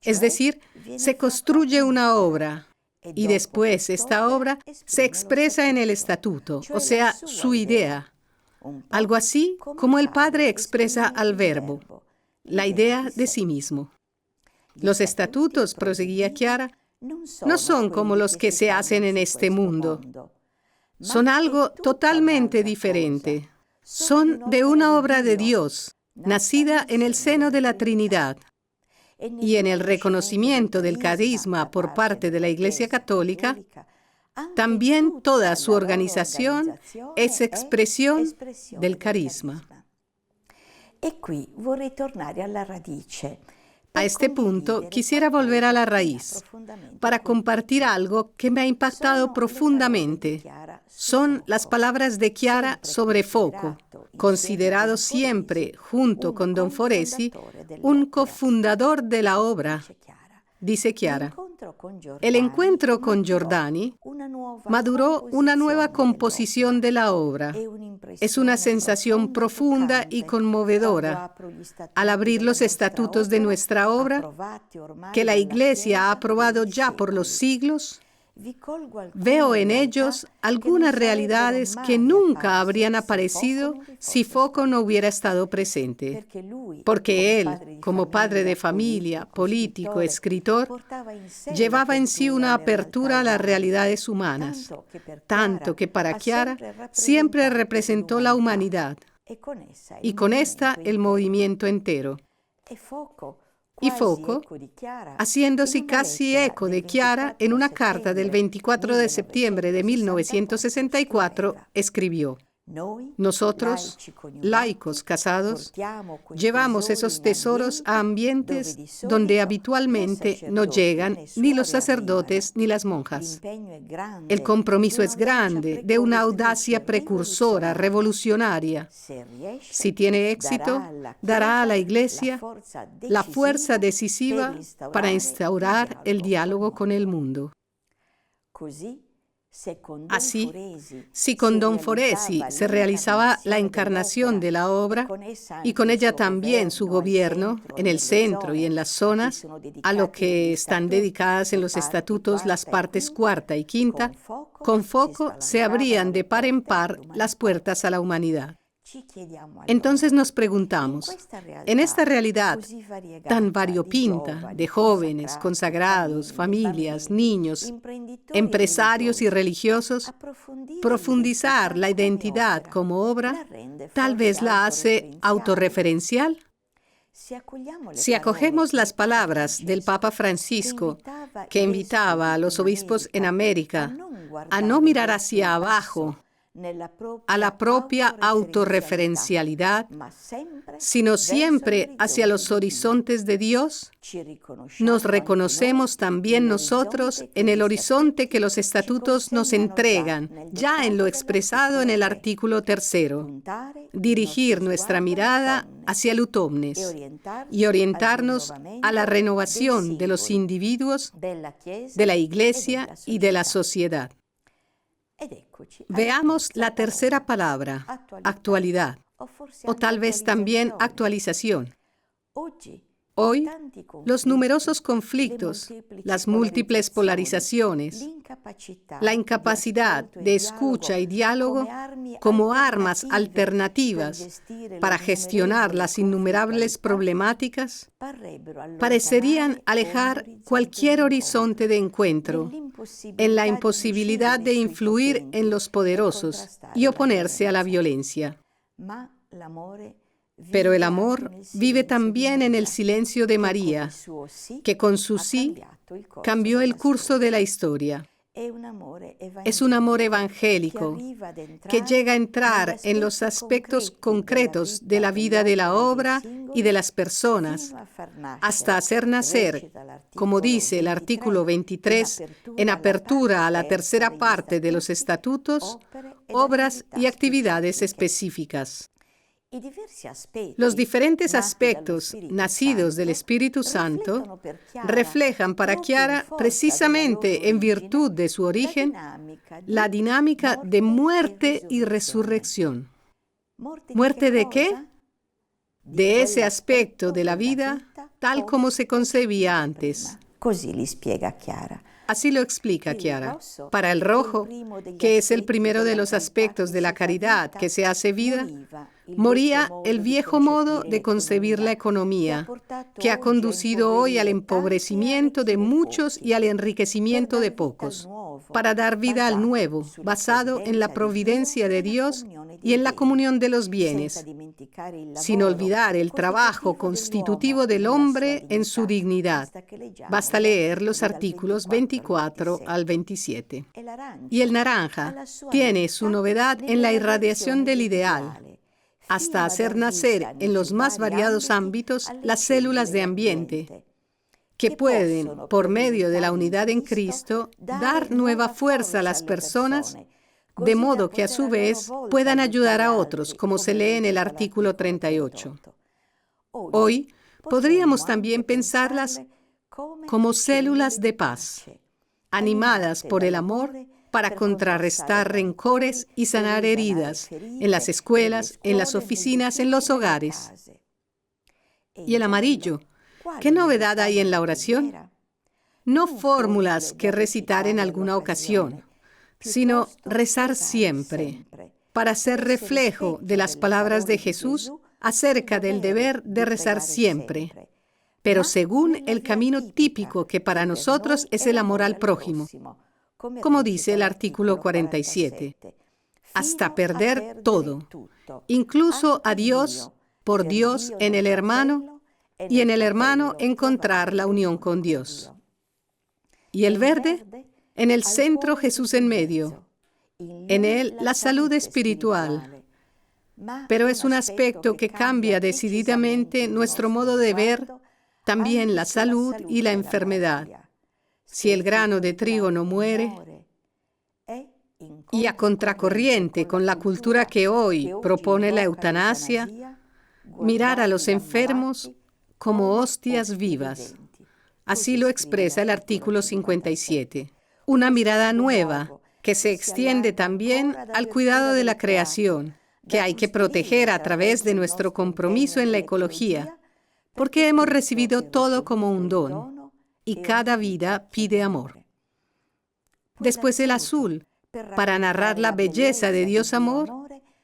Es decir, se construye una obra y después esta obra se expresa en el estatuto, o sea, su idea. Algo así como el Padre expresa al Verbo, la idea de sí mismo. Los estatutos, proseguía Chiara, no son como los que se hacen en este mundo. Son algo totalmente diferente. Son de una obra de Dios, nacida en el seno de la Trinidad. Y en el reconocimiento del carisma por parte de la Iglesia Católica, también toda su organización es expresión del carisma. A este punto quisiera volver a la raíz para compartir algo que me ha impactado profundamente. Son las palabras de Chiara sobre Foco, considerado siempre, junto con Don Foresi, un cofundador de la obra. Dice Chiara: el encuentro con Giordani maduró una nueva composición de la obra. Es una sensación profunda y conmovedora al abrir los estatutos de nuestra obra, que la Iglesia ha aprobado ya por los siglos. Veo en ellos algunas realidades que nunca habrían aparecido si Foco no hubiera estado presente, porque él, como padre de familia, político, escritor, llevaba en sí una apertura a las realidades humanas, tanto que para Chiara siempre representó la humanidad, y con esta el movimiento entero. Y Foco, haciéndose casi eco de Chiara, en una carta del 24 de septiembre de 1964, escribió: nosotros, laicos casados, llevamos esos tesoros a ambientes donde habitualmente no llegan ni los sacerdotes ni las monjas. El compromiso es grande, de una audacia precursora, revolucionaria. Si tiene éxito, dará a la Iglesia la fuerza decisiva para instaurar el diálogo con el mundo. Así, si con Don Foresi se realizaba la encarnación de la obra y con ella también su gobierno en el centro y en las zonas, a lo que están dedicadas en los estatutos las partes cuarta y quinta, con Foco se abrían de par en par las puertas a la humanidad. Entonces nos preguntamos, en esta realidad tan variopinta de jóvenes, consagrados, familias, niños, empresarios y religiosos, profundizar la identidad como obra tal vez la hace autorreferencial. Si acogemos las palabras del Papa Francisco, que invitaba a los obispos en América a no mirar hacia abajo, a la propia autorreferencialidad, sino siempre hacia los horizontes de Dios, nos reconocemos también nosotros en el horizonte que los estatutos nos entregan, ya en lo expresado en el artículo 3, dirigir nuestra mirada hacia el utomnes y orientarnos a la renovación de los individuos, de la Iglesia y de la sociedad. Veamos la tercera palabra, actualidad, o tal vez también actualización. Hoy, los numerosos conflictos, las múltiples polarizaciones, la incapacidad de escucha y diálogo como armas alternativas para gestionar las innumerables problemáticas, parecerían alejar cualquier horizonte de encuentro en la imposibilidad de influir en los poderosos y oponerse a la violencia. Pero el amor vive también en el silencio de María, que con su sí cambió el curso de la historia. Es un amor evangélico que llega a entrar en los aspectos concretos de la vida de la obra y de las personas, hasta hacer nacer, como dice el artículo 23, en apertura a la tercera parte de los estatutos, obras y actividades específicas. Los diferentes aspectos nacidos del Espíritu Santo reflejan para Chiara, precisamente en virtud de su origen, la dinámica de muerte y resurrección. ¿Muerte de qué? De ese aspecto de la vida tal como se concebía antes. Así lo explica Chiara. Para el rojo, que es el primero de los aspectos de la caridad que se hace vida, moría el viejo modo de concebir la economía, que ha conducido hoy al empobrecimiento de muchos y al enriquecimiento de pocos, para dar vida al nuevo, basado en la providencia de Dios y en la comunión de los bienes, sin olvidar el trabajo constitutivo del hombre en su dignidad. Basta leer los artículos 24 al 27. Y el naranja tiene su novedad en la irradiación del ideal, hasta hacer nacer en los más variados ámbitos las células de ambiente, que pueden, por medio de la unidad en Cristo, dar nueva fuerza a las personas, de modo que a su vez puedan ayudar a otros, como se lee en el artículo 38. Hoy podríamos también pensarlas como células de paz, animadas por el amor para contrarrestar rencores y sanar heridas en las escuelas, en las oficinas, en los hogares. Y el amarillo, ¿qué novedad hay en la oración? No fórmulas que recitar en alguna ocasión, sino rezar siempre, para ser reflejo de las palabras de Jesús acerca del deber de rezar siempre, pero según el camino típico que para nosotros es el amor al prójimo, como dice el artículo 47, hasta perder todo, incluso a Dios, por Dios en el hermano, y en el hermano encontrar la unión con Dios. Y el verde, en el centro Jesús en medio, en él la salud espiritual, pero es un aspecto que cambia decididamente nuestro modo de ver también la salud y la enfermedad. Si el grano de trigo no muere, y a contracorriente con la cultura que hoy propone la eutanasia, mirar a los enfermos como hostias vivas. Así lo expresa el artículo 57. Una mirada nueva que se extiende también al cuidado de la creación, que hay que proteger a través de nuestro compromiso en la ecología, porque hemos recibido todo como un don, y cada vida pide amor. Después el azul, para narrar la belleza de Dios amor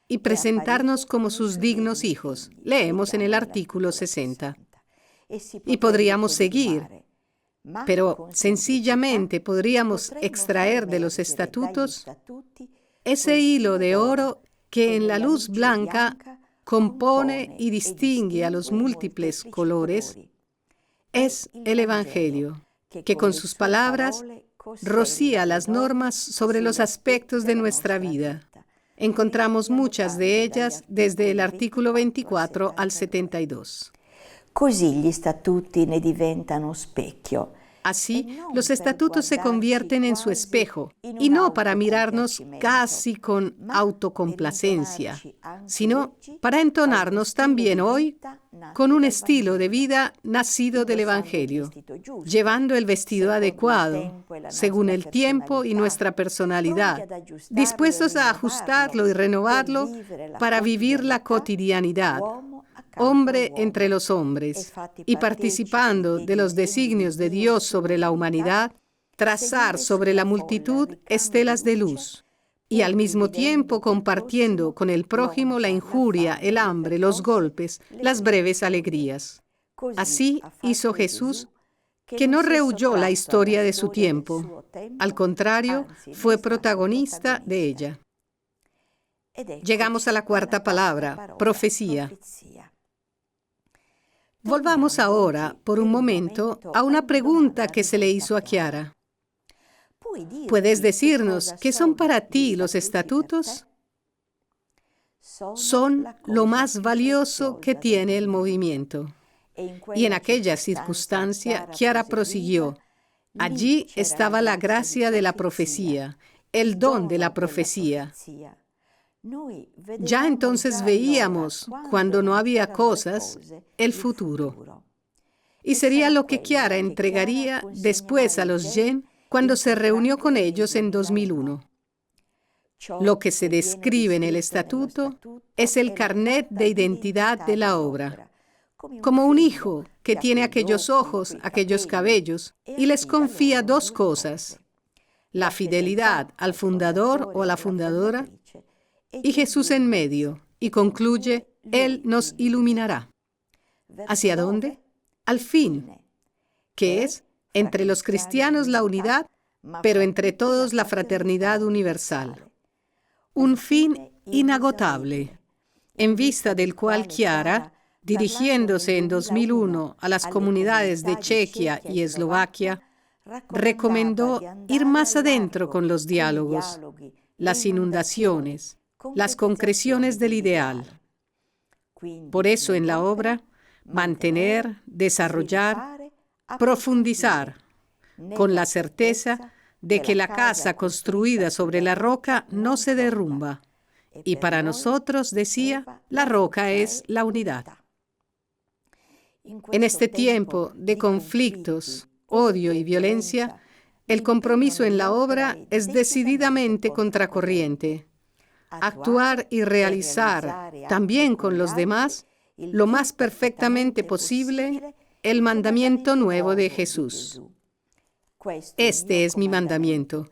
y presentarnos como sus dignos hijos. Leemos en el artículo 60. Y podríamos seguir, pero sencillamente podríamos extraer de los estatutos ese hilo de oro que en la luz blanca compone y distingue a los múltiples colores. Es el Evangelio, que con sus palabras rocía las normas sobre los aspectos de nuestra vida. Encontramos muchas de ellas desde el artículo 24 al 72. Così gli statuti ne diventano specchio. Así, los estatutos se convierten en su espejo, y no para mirarnos casi con autocomplacencia, sino para entonarnos también hoy con un estilo de vida nacido del Evangelio, llevando el vestido adecuado, según el tiempo y nuestra personalidad, dispuestos a ajustarlo y renovarlo para vivir la cotidianidad, hombre entre los hombres, y participando de los designios de Dios sobre la humanidad, trazar sobre la multitud estelas de luz, y al mismo tiempo compartiendo con el prójimo la injuria, el hambre, los golpes, las breves alegrías. Así hizo Jesús, que no rehuyó la historia de su tiempo, al contrario, fue protagonista de ella. Llegamos a la cuarta palabra, profecía. Volvamos ahora, por un momento, a una pregunta que se le hizo a Chiara. ¿Puedes decirnos qué son para ti los estatutos? Son lo más valioso que tiene el movimiento. Y en aquella circunstancia, Chiara prosiguió. Allí estaba la gracia de la profecía, el don de la profecía. Ya entonces veíamos, cuando no había cosas, el futuro. Y sería lo que Chiara entregaría después a los Yen cuando se reunió con ellos en 2001. Lo que se describe en el estatuto es el carnet de identidad de la obra, como un hijo que tiene aquellos ojos, aquellos cabellos, y les confía dos cosas: la fidelidad al fundador o a la fundadora, y Jesús en medio, y concluye, Él nos iluminará. ¿Hacia dónde? Al fin, que es entre los cristianos la unidad, pero entre todos la fraternidad universal. Un fin inagotable, en vista del cual Chiara, dirigiéndose en 2001 a las comunidades de Chequia y Eslovaquia, recomendó ir más adentro con los diálogos, las inundaciones, las concreciones del ideal. Por eso en la obra, mantener, desarrollar, profundizar, con la certeza de que la casa construida sobre la roca no se derrumba. Y para nosotros, decía, la roca es la unidad. En este tiempo de conflictos, odio y violencia, el compromiso en la obra es decididamente contracorriente. Actuar y realizar, también con los demás, lo más perfectamente posible, el mandamiento nuevo de Jesús. Este es mi mandamiento,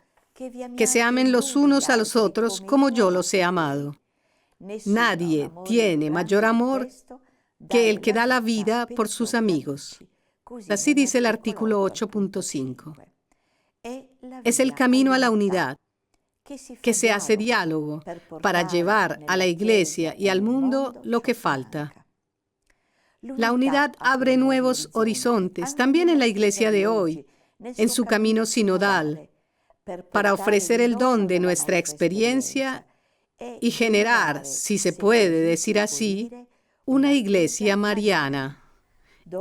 que se amen los unos a los otros como yo los he amado. Nadie tiene mayor amor que el que da la vida por sus amigos. Así dice el artículo 8.5. Es el camino a la unidad, que se hace diálogo para llevar a la Iglesia y al mundo lo que falta. La unidad abre nuevos horizontes, también en la Iglesia de hoy, en su camino sinodal, para ofrecer el don de nuestra experiencia y generar, si se puede decir así, una Iglesia mariana,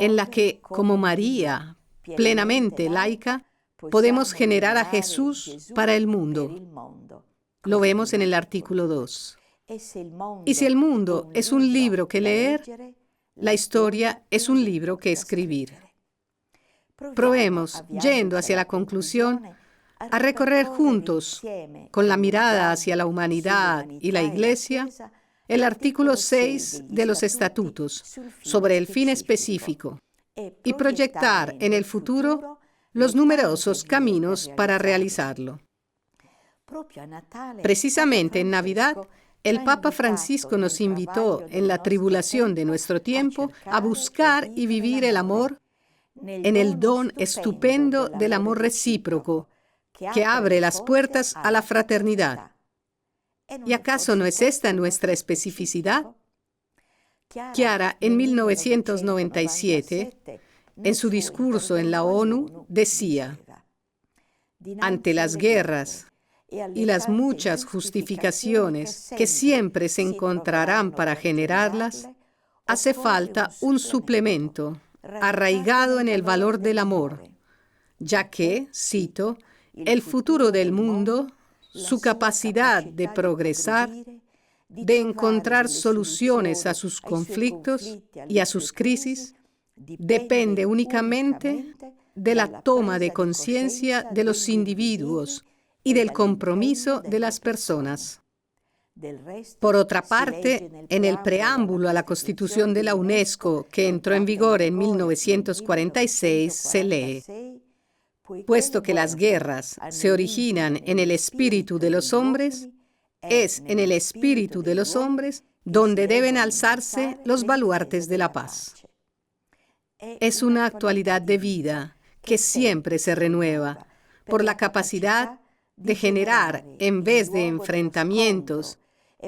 en la que, como María, plenamente laica, podemos generar a Jesús para el mundo. Lo vemos en el artículo 2. Y si el mundo es un libro que leer, la historia es un libro que escribir. Probemos, yendo hacia la conclusión, a recorrer juntos, con la mirada hacia la humanidad y la Iglesia, el artículo 6 de los estatutos sobre el fin específico y proyectar en el futuro los numerosos caminos para realizarlo. Precisamente en Navidad, el Papa Francisco nos invitó en la tribulación de nuestro tiempo a buscar y vivir el amor en el don estupendo del amor recíproco que abre las puertas a la fraternidad. ¿Y acaso no es esta nuestra especificidad? Chiara, en 1997, en su discurso en la ONU, decía: ante las guerras y las muchas justificaciones que siempre se encontrarán para generarlas, hace falta un suplemento arraigado en el valor del amor, ya que, cito, el futuro del mundo, su capacidad de progresar, de encontrar soluciones a sus conflictos y a sus crisis, depende únicamente de la toma de conciencia de los individuos y del compromiso de las personas. Por otra parte, en el preámbulo a la Constitución de la UNESCO, que entró en vigor en 1946, se lee: puesto que las guerras se originan en el espíritu de los hombres, es en el espíritu de los hombres donde deben alzarse los baluartes de la paz. Es una actualidad de vida que siempre se renueva por la capacidad de generar, en vez de enfrentamientos,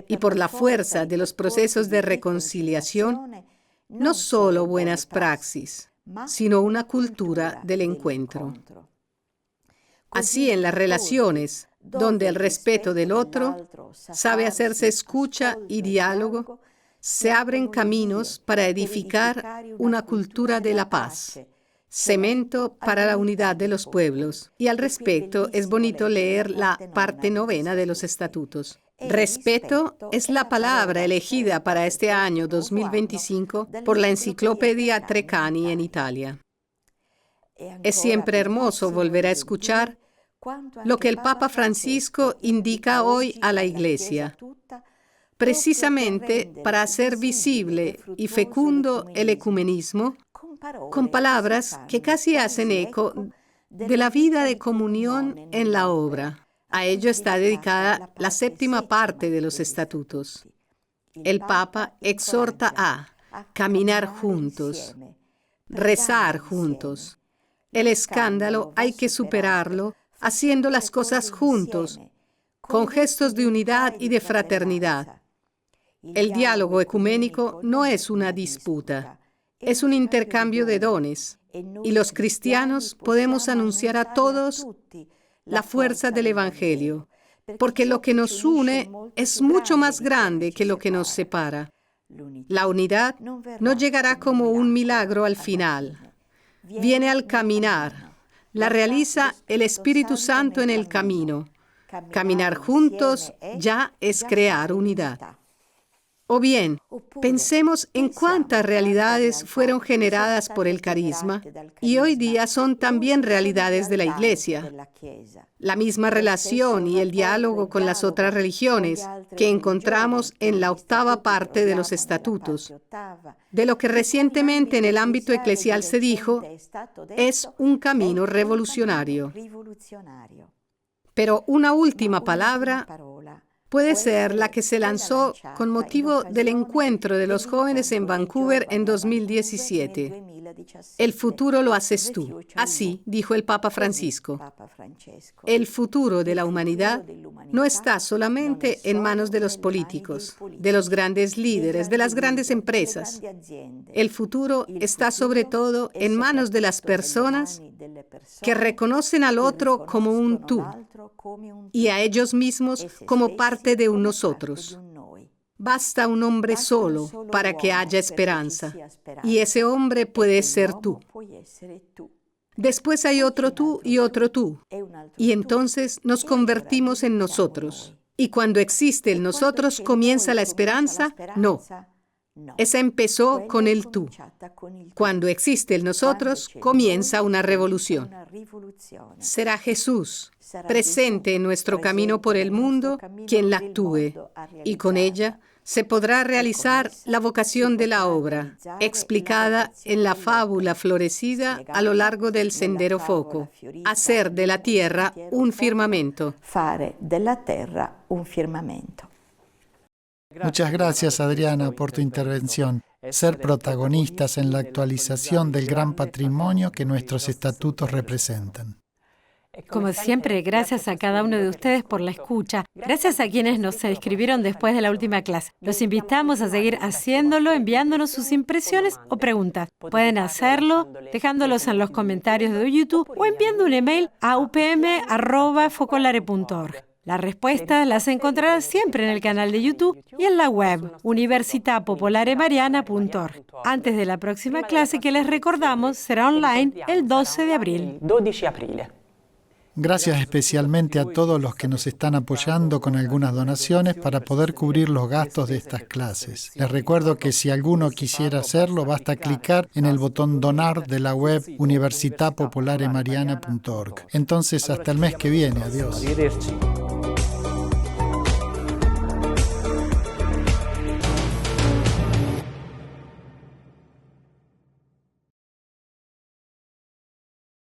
y por la fuerza de los procesos de reconciliación, no solo buenas praxis, sino una cultura del encuentro. Así, en las relaciones, donde el respeto del otro sabe hacerse escucha y diálogo, se abren caminos para edificar una cultura de la paz, cemento para la unidad de los pueblos. Y al respecto, es bonito leer la parte 9 de los estatutos. Respeto es la palabra elegida para este año 2025 por la Enciclopedia Treccani en Italia. Es siempre hermoso volver a escuchar lo que el Papa Francisco indica hoy a la Iglesia, precisamente para hacer visible y fecundo el ecumenismo, con palabras que casi hacen eco de la vida de comunión en la obra. A ello está dedicada la 7ª parte de los estatutos. El Papa exhorta a caminar juntos, rezar juntos. El escándalo hay que superarlo haciendo las cosas juntos, con gestos de unidad y de fraternidad. El diálogo ecuménico no es una disputa, es un intercambio de dones, y los cristianos podemos anunciar a todos la fuerza del Evangelio, porque lo que nos une es mucho más grande que lo que nos separa. La unidad no llegará como un milagro al final, viene al caminar, la realiza el Espíritu Santo en el camino. Caminar juntos ya es crear unidad. O bien, pensemos en cuántas realidades fueron generadas por el carisma y hoy día son también realidades de la Iglesia. La misma relación y el diálogo con las otras religiones que encontramos en la 8ª parte de los estatutos. De lo que recientemente en el ámbito eclesial se dijo, es un camino revolucionario. Pero una última palabra puede ser la que se lanzó con motivo del encuentro de los jóvenes en Vancouver en 2017. El futuro lo haces tú. Así dijo el Papa Francisco. El futuro de la humanidad no está solamente en manos de los políticos, de los grandes líderes, de las grandes empresas. El futuro está sobre todo en manos de las personas que reconocen al otro como un tú y a ellos mismos como parte de un nosotros. Basta un hombre solo para que haya esperanza, y ese hombre puede ser tú. Después hay otro tú y otro tú, y entonces nos convertimos en nosotros. Y cuando existe el nosotros, ¿comienza la esperanza? No. Esa empezó con el tú. Cuando existe el nosotros, comienza una revolución. Será Jesús, presente en nuestro camino por el mundo, quien la actúe, y con ella se podrá realizar la vocación de la obra, explicada en la fábula florecida a lo largo del Sendero Foco, hacer de la tierra un firmamento. Fare della terra un firmamento. Muchas gracias, Adriana, por tu intervención. Ser protagonistas en la actualización del gran patrimonio que nuestros estatutos representan. Como siempre, gracias a cada uno de ustedes por la escucha. Gracias a quienes nos escribieron después de la última clase. Los invitamos a seguir haciéndolo, enviándonos sus impresiones o preguntas. Pueden hacerlo dejándolos en los comentarios de YouTube o enviando un email a upm@focolare.org. Las respuestas las encontrarás siempre en el canal de YouTube y en la web universitapopolaremariana.org. Antes de la próxima clase que les recordamos será online el 12 de abril. Gracias especialmente a todos los que nos están apoyando con algunas donaciones para poder cubrir los gastos de estas clases. Les recuerdo que si alguno quisiera hacerlo, basta clicar en el botón donar de la web universitapopolaremariana.org. Entonces, hasta el mes que viene. Adiós.